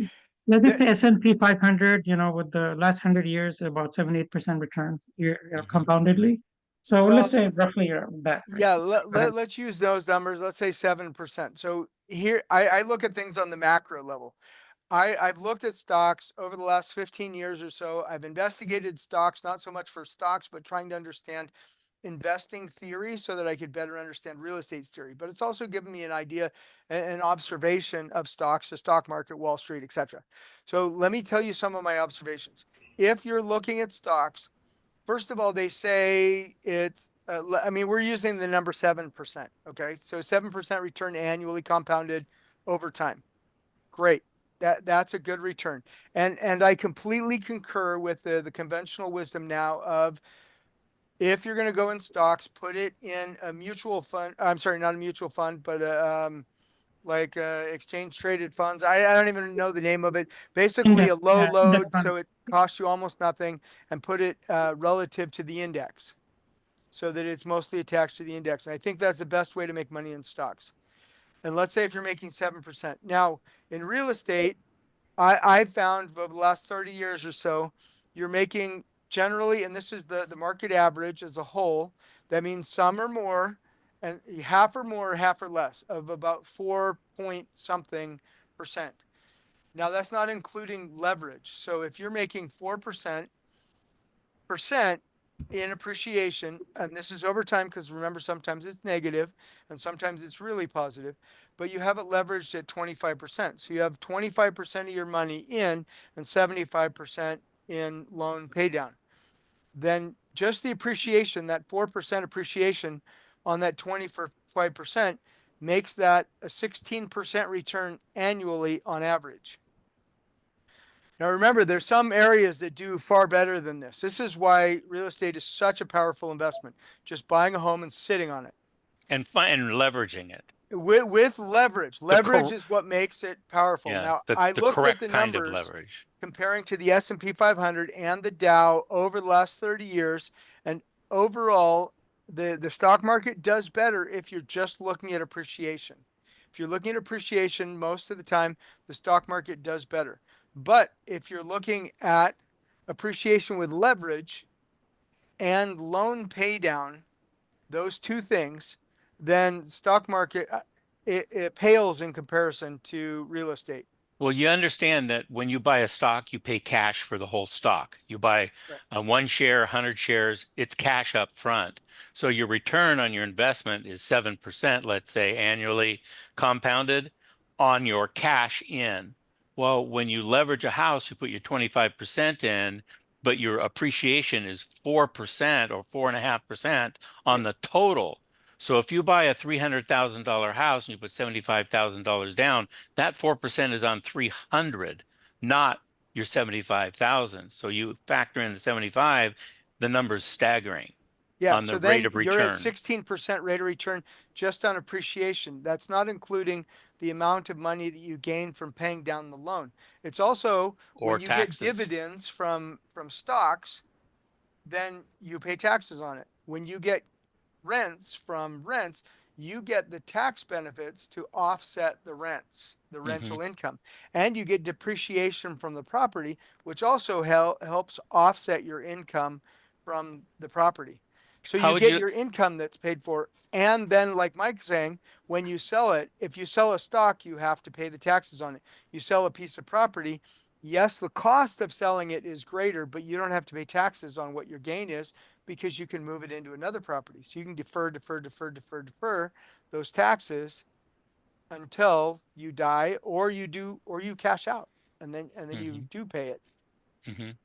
Speaker 9: Look at the S&P 500, with the last 100 years, about 7-8% return compoundedly. So
Speaker 3: Well,
Speaker 9: let's say roughly that. Right?
Speaker 3: Yeah,
Speaker 9: Go ahead.
Speaker 3: let's use those numbers. Let's say 7%. So here I look at things on the macro level. I've looked at stocks over the last 15 years or so. I've investigated stocks, not so much for stocks, but trying to understand investing theory so that I could better understand real estate theory. But it's also given me an idea, an observation of stocks, the stock market, Wall Street, etc. So let me tell you some of my observations. If you're looking at stocks, first of all, they say it's, I mean, we're using the number 7%. Okay. So 7% return annually compounded over time. Great. That's a good return. And I completely concur with the conventional wisdom now of if you're going to go in stocks, put it in a mutual fund. I'm sorry, not a mutual fund, but like exchange traded funds. I don't even know the name of it. Basically, a low
Speaker 9: Index
Speaker 3: load,
Speaker 9: fund.
Speaker 3: so it costs you almost nothing, and put it relative to the index, so that it's mostly attached to the index. And I think that's the best way to make money in stocks. And let's say if you're making 7%. Now, in real estate, I've found over the last 30 years or so, you're making generally, and this is the market average as a whole, that means some or more, and half or more, half or less of about 4 point something percent. Now that's not including leverage. So if you're making 4% in appreciation, and this is over time, because remember, sometimes it's negative and sometimes it's really positive, but you have it leveraged at 25%. So you have 25% of your money in and 75% in loan pay down. Then just the appreciation, that 4% appreciation on that 25% makes that a 16% return annually on average. Now remember, there's some areas that do far better than this. This is why real estate is such a powerful investment. Just buying a home and sitting on it.
Speaker 5: And leveraging it.
Speaker 3: With leverage. Leverage is what makes it powerful.
Speaker 5: Yeah,
Speaker 3: now,
Speaker 5: the
Speaker 3: I looked at
Speaker 5: correct
Speaker 3: the
Speaker 5: kind of
Speaker 3: numbers
Speaker 5: leverage.
Speaker 3: comparing to the S&P 500 and the Dow over the last 30 years. And overall, the stock market does better if you're just looking at appreciation. If you're looking at appreciation, most of the time, the stock market does better. But if you're looking at appreciation with leverage and loan pay down, those two things, then stock market, it pales in comparison to real estate.
Speaker 5: Well, you understand that when you buy a stock, you pay cash for the whole stock. You buy one share, 100 shares, it's cash up front. So your return on your investment is 7%, let's say, annually compounded on your cash in. Well, when you leverage a house, you put your 25% in, but your appreciation is 4% or 4.5% on the total. So if you buy a $300,000 house and you put $75,000 down, that 4% is on 300, not your 75,000. So you factor in the 75, the number's staggering.
Speaker 3: Yeah,
Speaker 5: on the
Speaker 3: so
Speaker 5: rate
Speaker 3: then
Speaker 5: of
Speaker 3: you're at
Speaker 5: return.
Speaker 3: 16% rate of return just on appreciation. That's not including the amount of money that you gain from paying down the loan. It's also
Speaker 5: Or
Speaker 3: when you
Speaker 5: taxes.
Speaker 3: get dividends from stocks, then you pay taxes on it. When you get rents from rents, you get the tax benefits to offset the rents, the rental income, and you get depreciation from the property, which also helps offset your income from the property. So
Speaker 5: How
Speaker 3: you
Speaker 5: would
Speaker 3: get
Speaker 5: you-
Speaker 3: your income that's paid for, and then like Mike's saying, when you sell it, if you sell a stock, you have to pay the taxes on it. You sell a piece of property, yes, the cost of selling it is greater, but you don't have to pay taxes on what your gain is because you can move it into another property. So you can defer those taxes until you die or you cash out and then you do pay it.
Speaker 5: Mhm.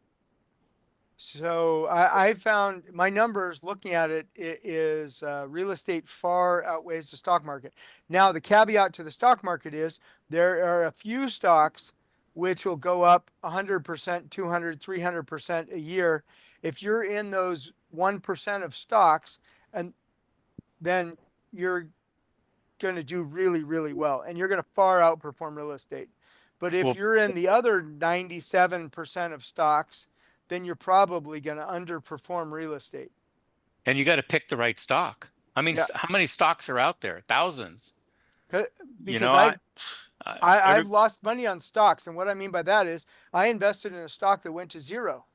Speaker 3: So I found my numbers looking at it, is real estate far outweighs the stock market. Now, the caveat to the stock market is there are a few stocks which will go up 100%, 200, 300% a year. If you're in those 1% of stocks, and then you're going to do really, really well, and you're going to far outperform real estate. But if
Speaker 5: Well,
Speaker 3: you're in the other 97% of stocks, then you're probably going to underperform real estate.
Speaker 5: and you got to pick the right stock. I mean,
Speaker 3: Yeah.
Speaker 5: how many stocks are out there? Thousands. You
Speaker 3: Because
Speaker 5: know,
Speaker 3: I've lost money on stocks. And what I mean by that is I invested in a stock that went to zero.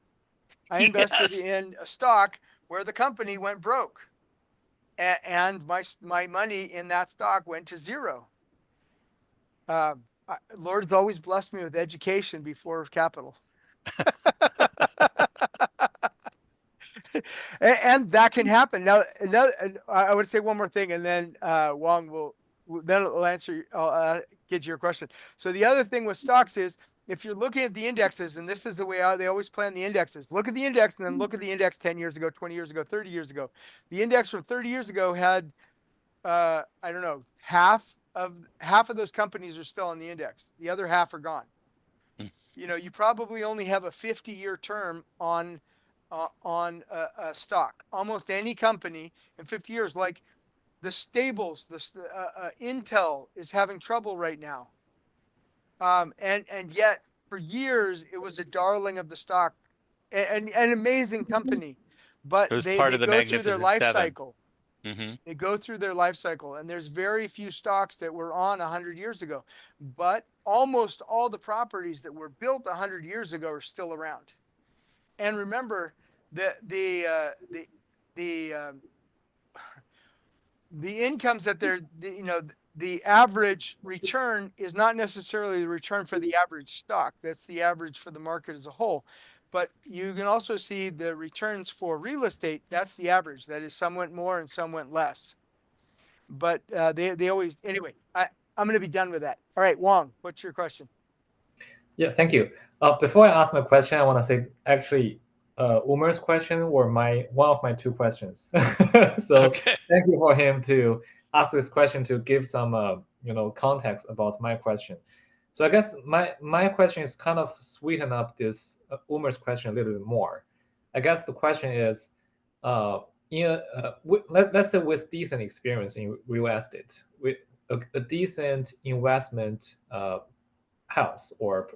Speaker 3: I invested
Speaker 5: Yes.
Speaker 3: in a stock where the company went broke. And my money in that stock went to zero. Lord's always blessed me with education before capital. And that can happen. Now, I would say one more thing, and then Wong will answer. I'll get to your question. So the other thing with stocks is if you're looking at the indexes, and this is the way they always plan the indexes. Look at the index, and then look at the index 10 years ago, 20 years ago, 30 years ago. The index from 30 years ago had I don't know, half of those companies are still on the index. The other half are gone.
Speaker 5: Mm.
Speaker 3: You know, you probably only have a 50-year term on a stock. Almost any company in 50 years, like the Stables, Intel is having trouble right now. And yet for years it was a darling of the stock, and an amazing company, but
Speaker 5: It was
Speaker 3: they
Speaker 5: part of the
Speaker 3: go through their
Speaker 5: Magnificent
Speaker 3: life
Speaker 5: Seven.
Speaker 3: cycle.
Speaker 5: Mm-hmm.
Speaker 3: They go through their life cycle, and there's very few stocks that were on 100 years ago, but almost all the properties that were built 100 years ago are still around. And remember that the incomes that the average return is not necessarily the return for the average stock. That's the average for the market as a whole. But you can also see the returns for real estate. That's the average. That is, some went more and some went less. But they always, anyway, I'm going to be done with that. All right, Wong, what's your question?
Speaker 6: Yeah, thank you. Before I ask my question, I want to say actually, Umer's question were one of my two questions. So
Speaker 5: Okay.
Speaker 6: thank you for him to ask this question to give some context about my question. So I guess my question is kind of sweeten up this Umer's question a little bit more. I guess the question is, let's say with decent experience in real estate, with a decent investment house or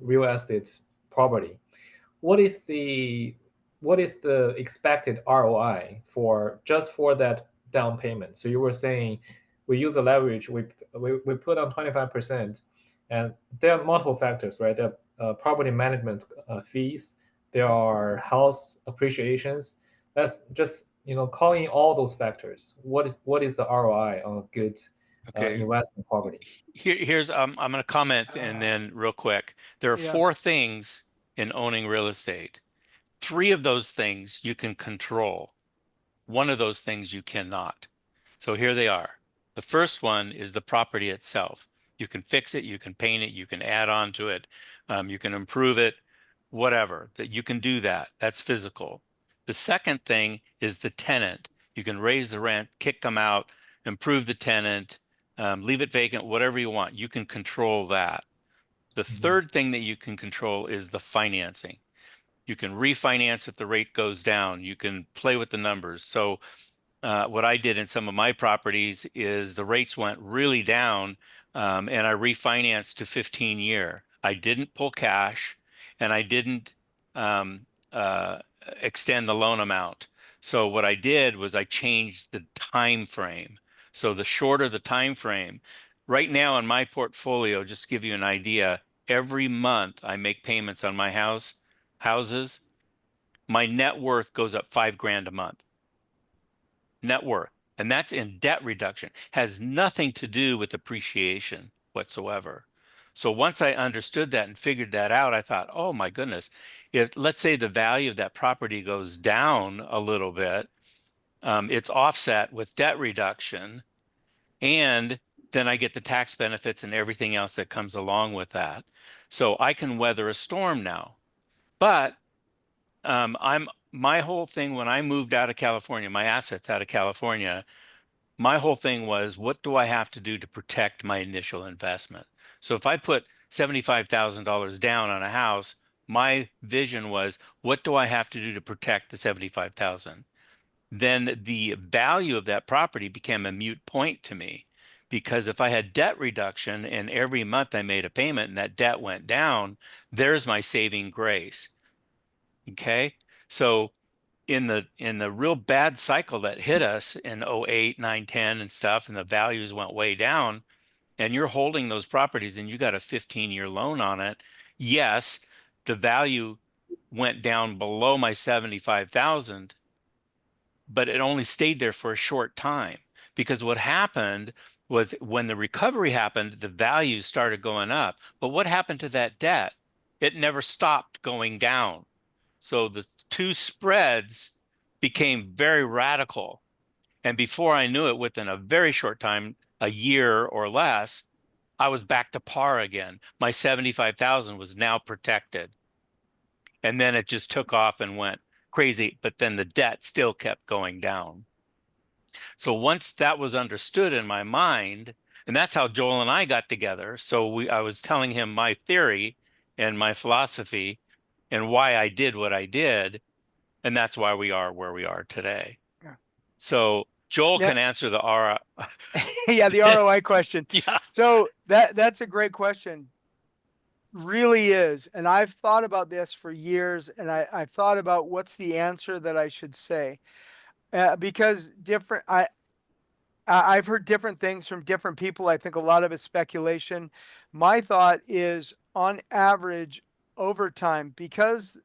Speaker 6: real estate property, what is the expected ROI for that down payment? So you were saying we use a leverage, we put on 25%, and there are multiple factors, right? There are property management fees, there are house appreciations. That's just calling all those factors. What is the ROI on a good
Speaker 5: Okay.
Speaker 6: investment property?
Speaker 5: Here's I'm going to comment, and then real quick. There are
Speaker 3: Yeah.
Speaker 5: 4 things in owning real estate. 3 of those things you can control. 1 of those things you cannot. So here they are. The first one is the property itself. You can fix it, you can paint it, you can add on to it, you can improve it, whatever, that you can do that. That's physical. The second thing is the tenant. You can raise the rent, kick them out, improve the tenant, leave it vacant, whatever you want. You can control that. The third thing that you can control is the financing. You can refinance if the rate goes down. You can play with the numbers. So what I did in some of my properties is the rates went really down, and I refinanced to 15-year. I didn't pull cash, and I didn't extend the loan amount. So what I did was I changed the time frame. So the shorter the time frame, right now in my portfolio, just to give you an idea, every month I make payments on my houses. My net worth goes up $5,000 a month. net worth. And that's in debt reduction, has nothing to do with appreciation whatsoever. So once I understood that and figured that out, I thought, oh my goodness, if let's say the value of that property goes down a little bit, it's offset with debt reduction, and then I get the tax benefits and everything else that comes along with that. So I can weather a storm now. But my whole thing when I moved out of California, my assets out of California, my whole thing was, what do I have to do to protect my initial investment? So if I put $75,000 down on a house, my vision was, what do I have to do to protect the 75,000? Then the value of that property became a moot point to me, because if I had debt reduction and every month I made a payment and that debt went down, there's my saving grace. Okay. So in the real bad cycle that hit us in 08, 9, 10 and stuff, and the values went way down, and you're holding those properties and you got a 15-year loan on it, yes, the value went down below my 75,000, but it only stayed there for a short time, because what happened was when the recovery happened, the values started going up. But what happened to that debt? It never stopped going down. So the two spreads became very radical. And before I knew it, within a very short time, a year or less, I was back to par again. My 75,000 was now protected. And then it just took off and went crazy, but then the debt still kept going down. So once that was understood in my mind, and that's how Joel and I got together. So I was telling him my theory and my philosophy and why I did what I did. And that's why we are where we are today.
Speaker 3: Yeah.
Speaker 5: So Joel
Speaker 3: Yeah.
Speaker 5: can answer the ROI.
Speaker 3: Yeah, the ROI question.
Speaker 5: Yeah.
Speaker 3: So that's a great question. Really is. And I've thought about this for years, and I've thought about what's the answer that I should say. Because I've heard different things from different people. I think a lot of it's speculation. My thought is, on average, over time, because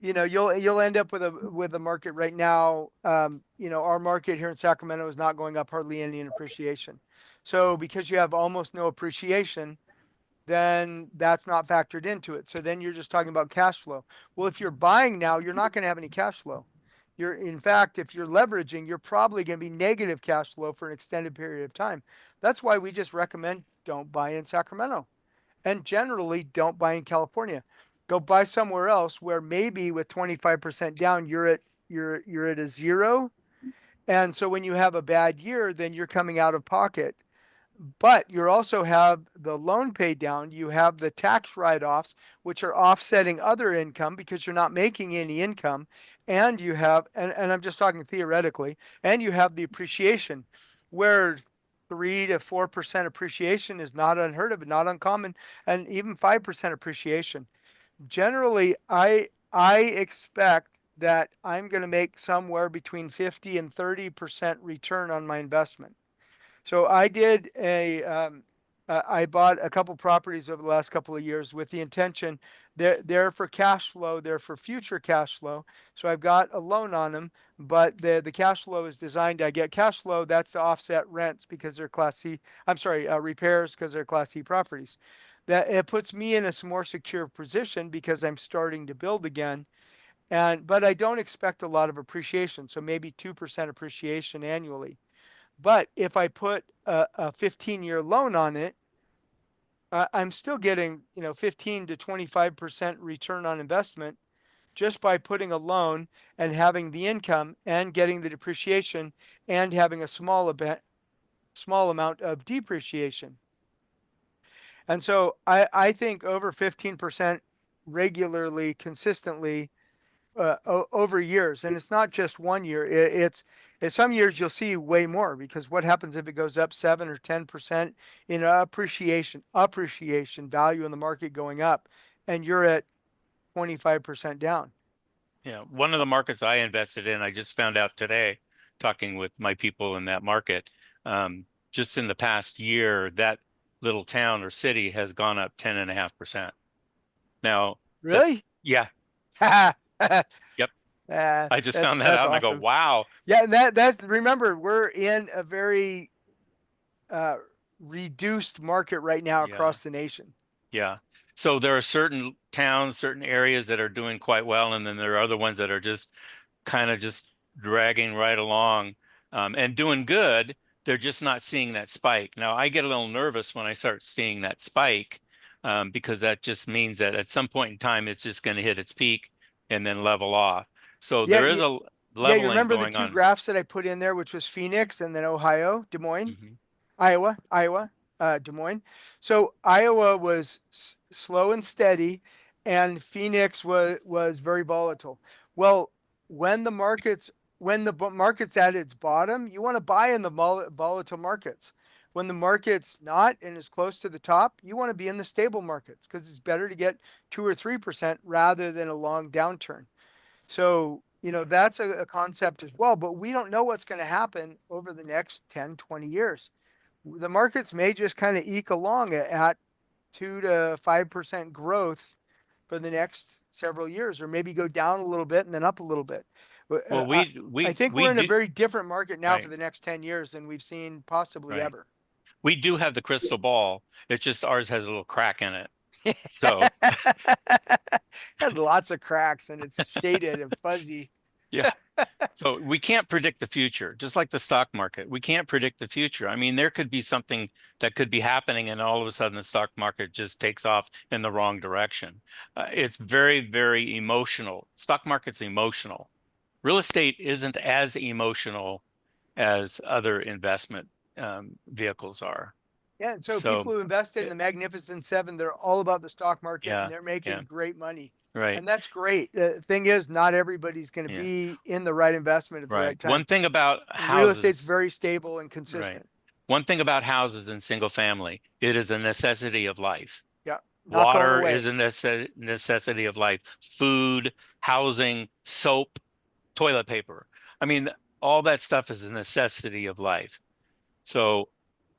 Speaker 3: you'll end up with a market right now. Our market here in Sacramento is not going up hardly any in appreciation. So because you have almost no appreciation, then that's not factored into it. So then you're just talking about cash flow. Well, if you're buying now, you're not going to have any cash flow. In fact, if you're leveraging, you're probably going to be negative cash flow for an extended period of time. That's why we just recommend don't buy in Sacramento, and generally don't buy in California. Go buy somewhere else where maybe with 25% down, you're at a zero. And so when you have a bad year, then you're coming out of pocket. But you also have the loan paid down. You have the tax write-offs, which are offsetting other income because you're not making any income. And you have, and I'm just talking theoretically, and you have the appreciation where 3 to 4% appreciation is not unheard of, not uncommon, and even 5% appreciation. Generally, I expect that I'm going to make somewhere between 50 and 30% return on my investment. So I did I bought a couple properties over the last couple of years with the intention they're for cash flow, they're for future cash flow. So I've got a loan on them, but the cash flow is designed to get cash flow. That's to offset rents because they're Class C. I'm sorry, repairs because they're Class C properties. That it puts me in a more secure position because I'm starting to build again. But I don't expect a lot of appreciation. So maybe 2% appreciation annually. But if I put a 15-year loan on it, I'm still getting 15 to 25% return on investment just by putting a loan and having the income and getting the depreciation and having a small amount of depreciation. And so I think over 15% regularly, consistently, over years. And it's not just 1 year. It's some years you'll see way more, because what happens if it goes up 7 or 10% in appreciation value in the market going up, and you're at 25% down?
Speaker 5: Yeah, one of the markets I invested in, I just found out today, talking with my people in that market, just in the past year, that little town or city has gone up 10.5%. Now,
Speaker 3: Really?
Speaker 5: yeah. Yep. I just found that
Speaker 3: that's
Speaker 5: out and I go,
Speaker 3: awesome.
Speaker 5: wow.
Speaker 3: Yeah, that's remember we're in a very reduced market right now
Speaker 5: Yeah.
Speaker 3: across the nation.
Speaker 5: Yeah. So there are certain towns, certain areas that are doing quite well, and then there are other ones that are just kind of just dragging right along and doing good. They're just not seeing that spike. Now, I get a little nervous when I start seeing that spike because that just means that at some point in time, it's just going to hit its peak and then level off. So
Speaker 3: Yeah,
Speaker 5: there is a
Speaker 3: Yeah, you
Speaker 5: leveling
Speaker 3: remember the
Speaker 5: going
Speaker 3: two
Speaker 5: on.
Speaker 3: graphs that I put in there, which was Phoenix and then Ohio, Des Moines,
Speaker 5: Mhm.
Speaker 3: Iowa, Des Moines. So Iowa was slow and steady, and Phoenix was very volatile. Well, when the market's at its bottom, you want to buy in the volatile markets. When the market's not and is close to the top, you want to be in the stable markets because it's better to get 2 or 3% rather than a long downturn. So, that's a concept as well, but we don't know what's going to happen over the next 10, 20 years. The markets may just kind of eke along at 2 to 5% growth for the next several years, or maybe go down a little bit and then up a little bit.
Speaker 5: Well,
Speaker 3: I think
Speaker 5: we
Speaker 3: we're in a
Speaker 5: do,
Speaker 3: very different market now
Speaker 5: right,
Speaker 3: for the next 10 years than we've seen possibly
Speaker 5: right.
Speaker 3: ever.
Speaker 5: We do have the crystal ball. It's just ours has a little crack in it. So,
Speaker 3: Has lots of cracks and it's shaded and fuzzy.
Speaker 5: yeah. So we can't predict the future, just like the stock market. We can't predict the future. I mean, there could be something that could be happening, and all of a sudden the stock market just takes off in the wrong direction. It's very, very emotional. Stock market's emotional. Real estate isn't as emotional as other investment vehicles are.
Speaker 3: Yeah, and so
Speaker 5: So,
Speaker 3: people who invested in the Magnificent Seven, they're all about the stock market
Speaker 5: yeah,
Speaker 3: and they're making
Speaker 5: yeah,
Speaker 3: great money.
Speaker 5: right,
Speaker 3: And that's great. The thing is, not everybody's going to
Speaker 5: yeah,
Speaker 3: be in the right investment at the
Speaker 5: right.
Speaker 3: right time.
Speaker 5: One thing about
Speaker 3: And real estate's
Speaker 5: houses,
Speaker 3: very stable and
Speaker 5: right.
Speaker 3: consistent.
Speaker 5: One thing about houses and single family, it is a necessity of life.
Speaker 3: Yeah, not going
Speaker 5: Water
Speaker 3: away.
Speaker 5: is a necessity of life. Food, housing, soap, toilet paper. I mean, all that stuff is a necessity of life. So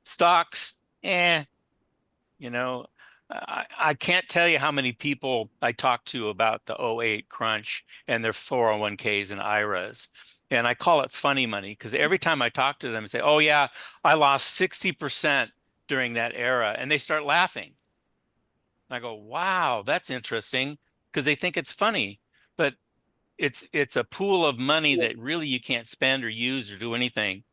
Speaker 5: stocks, you know, I can't tell you how many people I talked to about the '08 crunch and their 401ks and IRAs. And I call it funny money because every time I talk to them and say, oh, yeah, I lost 60% during that era. And they start laughing. And I go, wow, that's interesting because they think it's funny. But it's a pool of money that really you can't spend or use or do anything.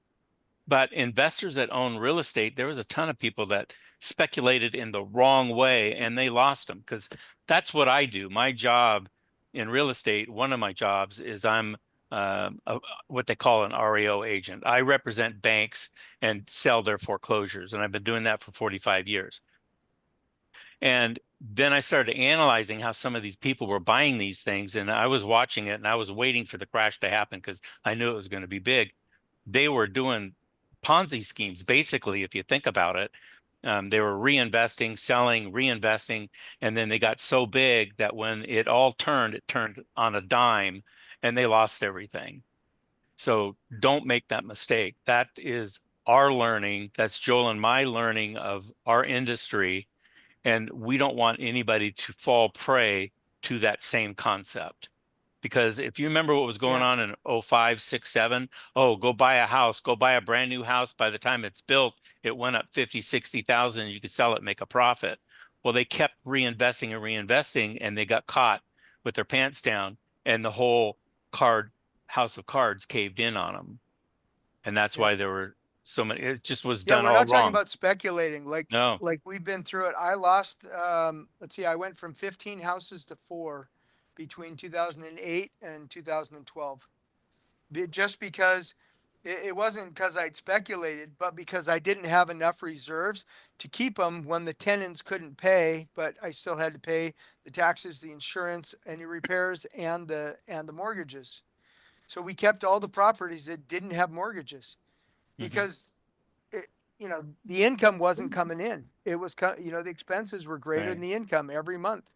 Speaker 5: But investors that own real estate, there was a ton of people that speculated in the wrong way and they lost them because that's what I do. My job in real estate, one of my jobs is I'm what they call an REO agent. I represent banks and sell their foreclosures, and I've been doing that for 45 years. And then I started analyzing how some of these people were buying these things, and I was watching it and I was waiting for the crash to happen because I knew it was going to be big. They were doing Ponzi schemes, basically, if you think about it. They were reinvesting, selling, reinvesting, and then they got so big that when it all turned, it turned on a dime and they lost everything. So don't make that mistake. That is our learning. That's Joel and my learning of our industry. And we don't want anybody to fall prey to that same concept. Because if you remember what was going on in 05, 6, 7, oh, go buy a house, go buy a brand new house. By the time it's built, it went up 50, 60,000. You could sell it, make a profit. Well, they kept reinvesting and reinvesting, and they got caught with their pants down, and the whole house of cards caved in on them. And that's why there were so many. It just was done
Speaker 3: we're
Speaker 5: all
Speaker 3: not talking
Speaker 5: wrong.
Speaker 3: about speculating.
Speaker 5: No.
Speaker 3: Like we've been through it. I lost, let's see, I went from 15 houses to 4 between 2008 and 2012. Just because it wasn't because I'd speculated, but because I didn't have enough reserves to keep them when the tenants couldn't pay, but I still had to pay the taxes, the insurance, any repairs, and the mortgages. So we kept all the properties that didn't have mortgages because the income wasn't coming in. It was, the expenses were greater than the income every month.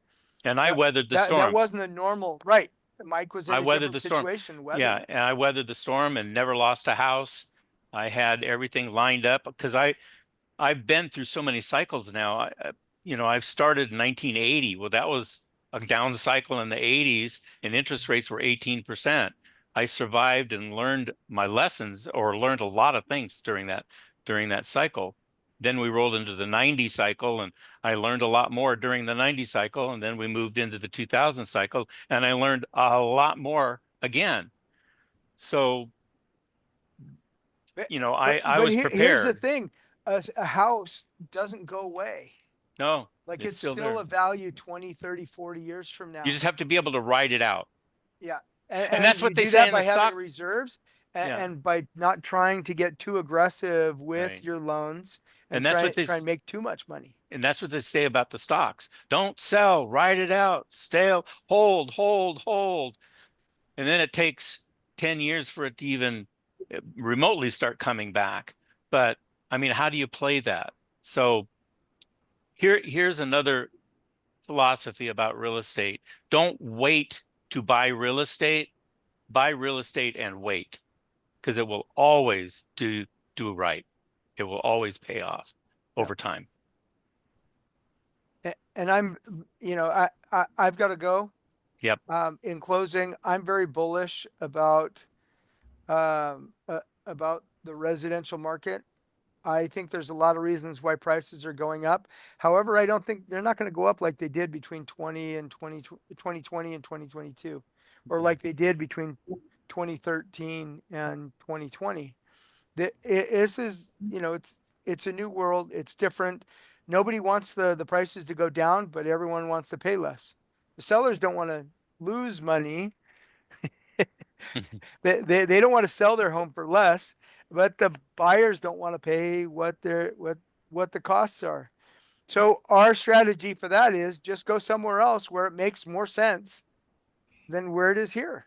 Speaker 5: And I weathered the storm.
Speaker 3: That wasn't a normal, right. Mike was in a different situation.
Speaker 5: Yeah, and I weathered the storm and never lost a house. I had everything lined up because I've been through so many cycles now. I've started in 1980. Well, that was a down cycle in the 80s and interest rates were 18%. I survived and learned my lessons, or learned a lot of things during that cycle. Then we rolled into the 90 cycle, and I learned a lot more during the 90 cycle. And then we moved into the 2000 cycle, and I learned a lot more again. So, you know, I was
Speaker 3: Here's the
Speaker 5: prepared.
Speaker 3: thing, a house doesn't go away.
Speaker 5: No,
Speaker 3: Like it's
Speaker 5: still
Speaker 3: still
Speaker 5: there.
Speaker 3: a value 20, 30, 40 years from now.
Speaker 5: You just have to be able to ride it out.
Speaker 3: Yeah.
Speaker 5: And that's what
Speaker 3: you
Speaker 5: they
Speaker 3: do
Speaker 5: say
Speaker 3: that
Speaker 5: in
Speaker 3: by
Speaker 5: the
Speaker 3: having
Speaker 5: stock.
Speaker 3: reserves
Speaker 5: Yeah.
Speaker 3: and by not trying to get too aggressive with
Speaker 5: Right.
Speaker 3: your loans
Speaker 5: And that's what
Speaker 3: try and make too much money.
Speaker 5: And that's what they say about the stocks. Don't sell, ride it out, hold. And then it takes 10 years for it to even remotely start coming back. But I mean, how do you play that? So here's another philosophy about real estate. Don't wait to buy real estate. Buy real estate and wait, because it will always do right. It will always pay off over time.
Speaker 3: And I'm, you know, I've got to go.
Speaker 5: Yep.
Speaker 3: In closing, I'm very bullish about the residential market. I think there's a lot of reasons why prices are going up. However, I don't think they're not going to go up like they did between 2020 and 2022, or like they did between 2013 and 2020. This is, you know, it's a new world. It's different. Nobody wants the prices to go down, but everyone wants to pay less. The sellers don't want to lose money. They don't want to sell their home for less, but the buyers don't want to pay what the costs are. So our strategy for that is just go somewhere else where it makes more sense than where it is here.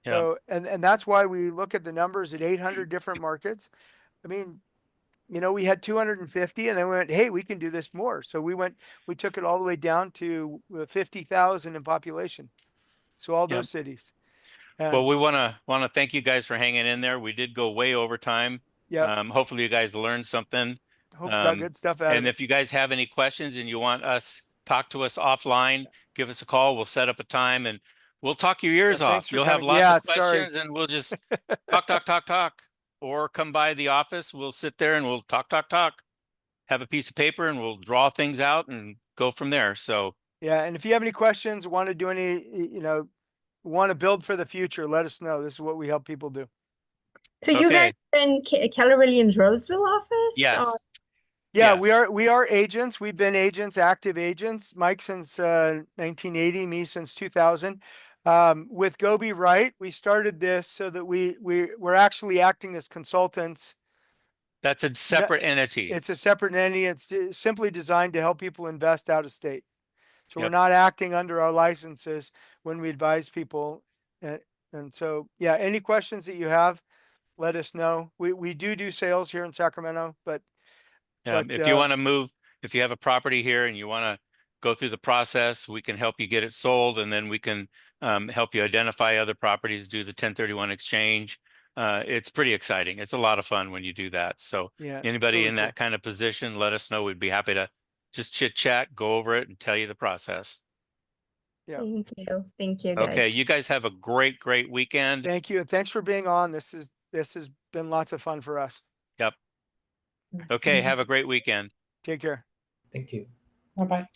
Speaker 5: Yeah.
Speaker 3: So, and that's why we look at the numbers at 800 different markets. I mean, you know, we had 250 and then we went, hey, we can do this more. So we took it all the way down to 50,000 in population. So all those cities.
Speaker 5: Well, we want to thank you guys for hanging in there. We did go way over time.
Speaker 3: Yeah.
Speaker 5: Hopefully you guys learned something.
Speaker 3: Hope got good stuff out of
Speaker 5: And
Speaker 3: it.
Speaker 5: if you guys have any questions and you want us talk to us offline, give us a call. We'll set up a time and we'll talk your ears
Speaker 3: thanks
Speaker 5: off.
Speaker 3: for
Speaker 5: You'll have
Speaker 3: coming.
Speaker 5: lots
Speaker 3: Yeah,
Speaker 5: of questions and we'll just talk. Or come by the office. We'll sit there and we'll talk. Have a piece of paper and we'll draw things out and go from there. So
Speaker 3: Yeah, and if you have any questions, want to do any, you know, want to build for the future, let us know. This is what we help people do.
Speaker 8: So you guys are in Keller Williams Roseville office?
Speaker 5: Yes.
Speaker 8: Or-
Speaker 3: Yeah,
Speaker 5: Yes.
Speaker 3: we are agents. We've been agents, active agents. Mike since 1980, me since 2000. With Gobi Wright, we started this so that we're actually acting as consultants.
Speaker 5: That's a separate entity.
Speaker 3: It's a separate entity. It's simply designed to help people invest out of state. So we're
Speaker 5: Yep.
Speaker 3: not acting under our licenses when we advise people. And so, yeah, any questions that you have, let us know. We do sales here in Sacramento, but
Speaker 5: If you want to move, if you have a property here and you want to go through the process, we can help you get it sold, and then we can help you identify other properties, do the 1031 exchange. It's pretty exciting. It's a lot of fun when you do that. So
Speaker 3: yeah, it's
Speaker 5: anybody
Speaker 3: really
Speaker 5: in that kind of position, let us know. We'd be happy to just chit chat, go over it and tell you the process.
Speaker 3: Yeah.
Speaker 8: Thank you guys.
Speaker 5: Okay. You guys have a great weekend.
Speaker 3: Thank you. And thanks for being on. This has been lots of fun for us.
Speaker 5: Yep. Okay. Have a great weekend.
Speaker 3: Take care.
Speaker 6: Thank you.
Speaker 9: Bye-bye.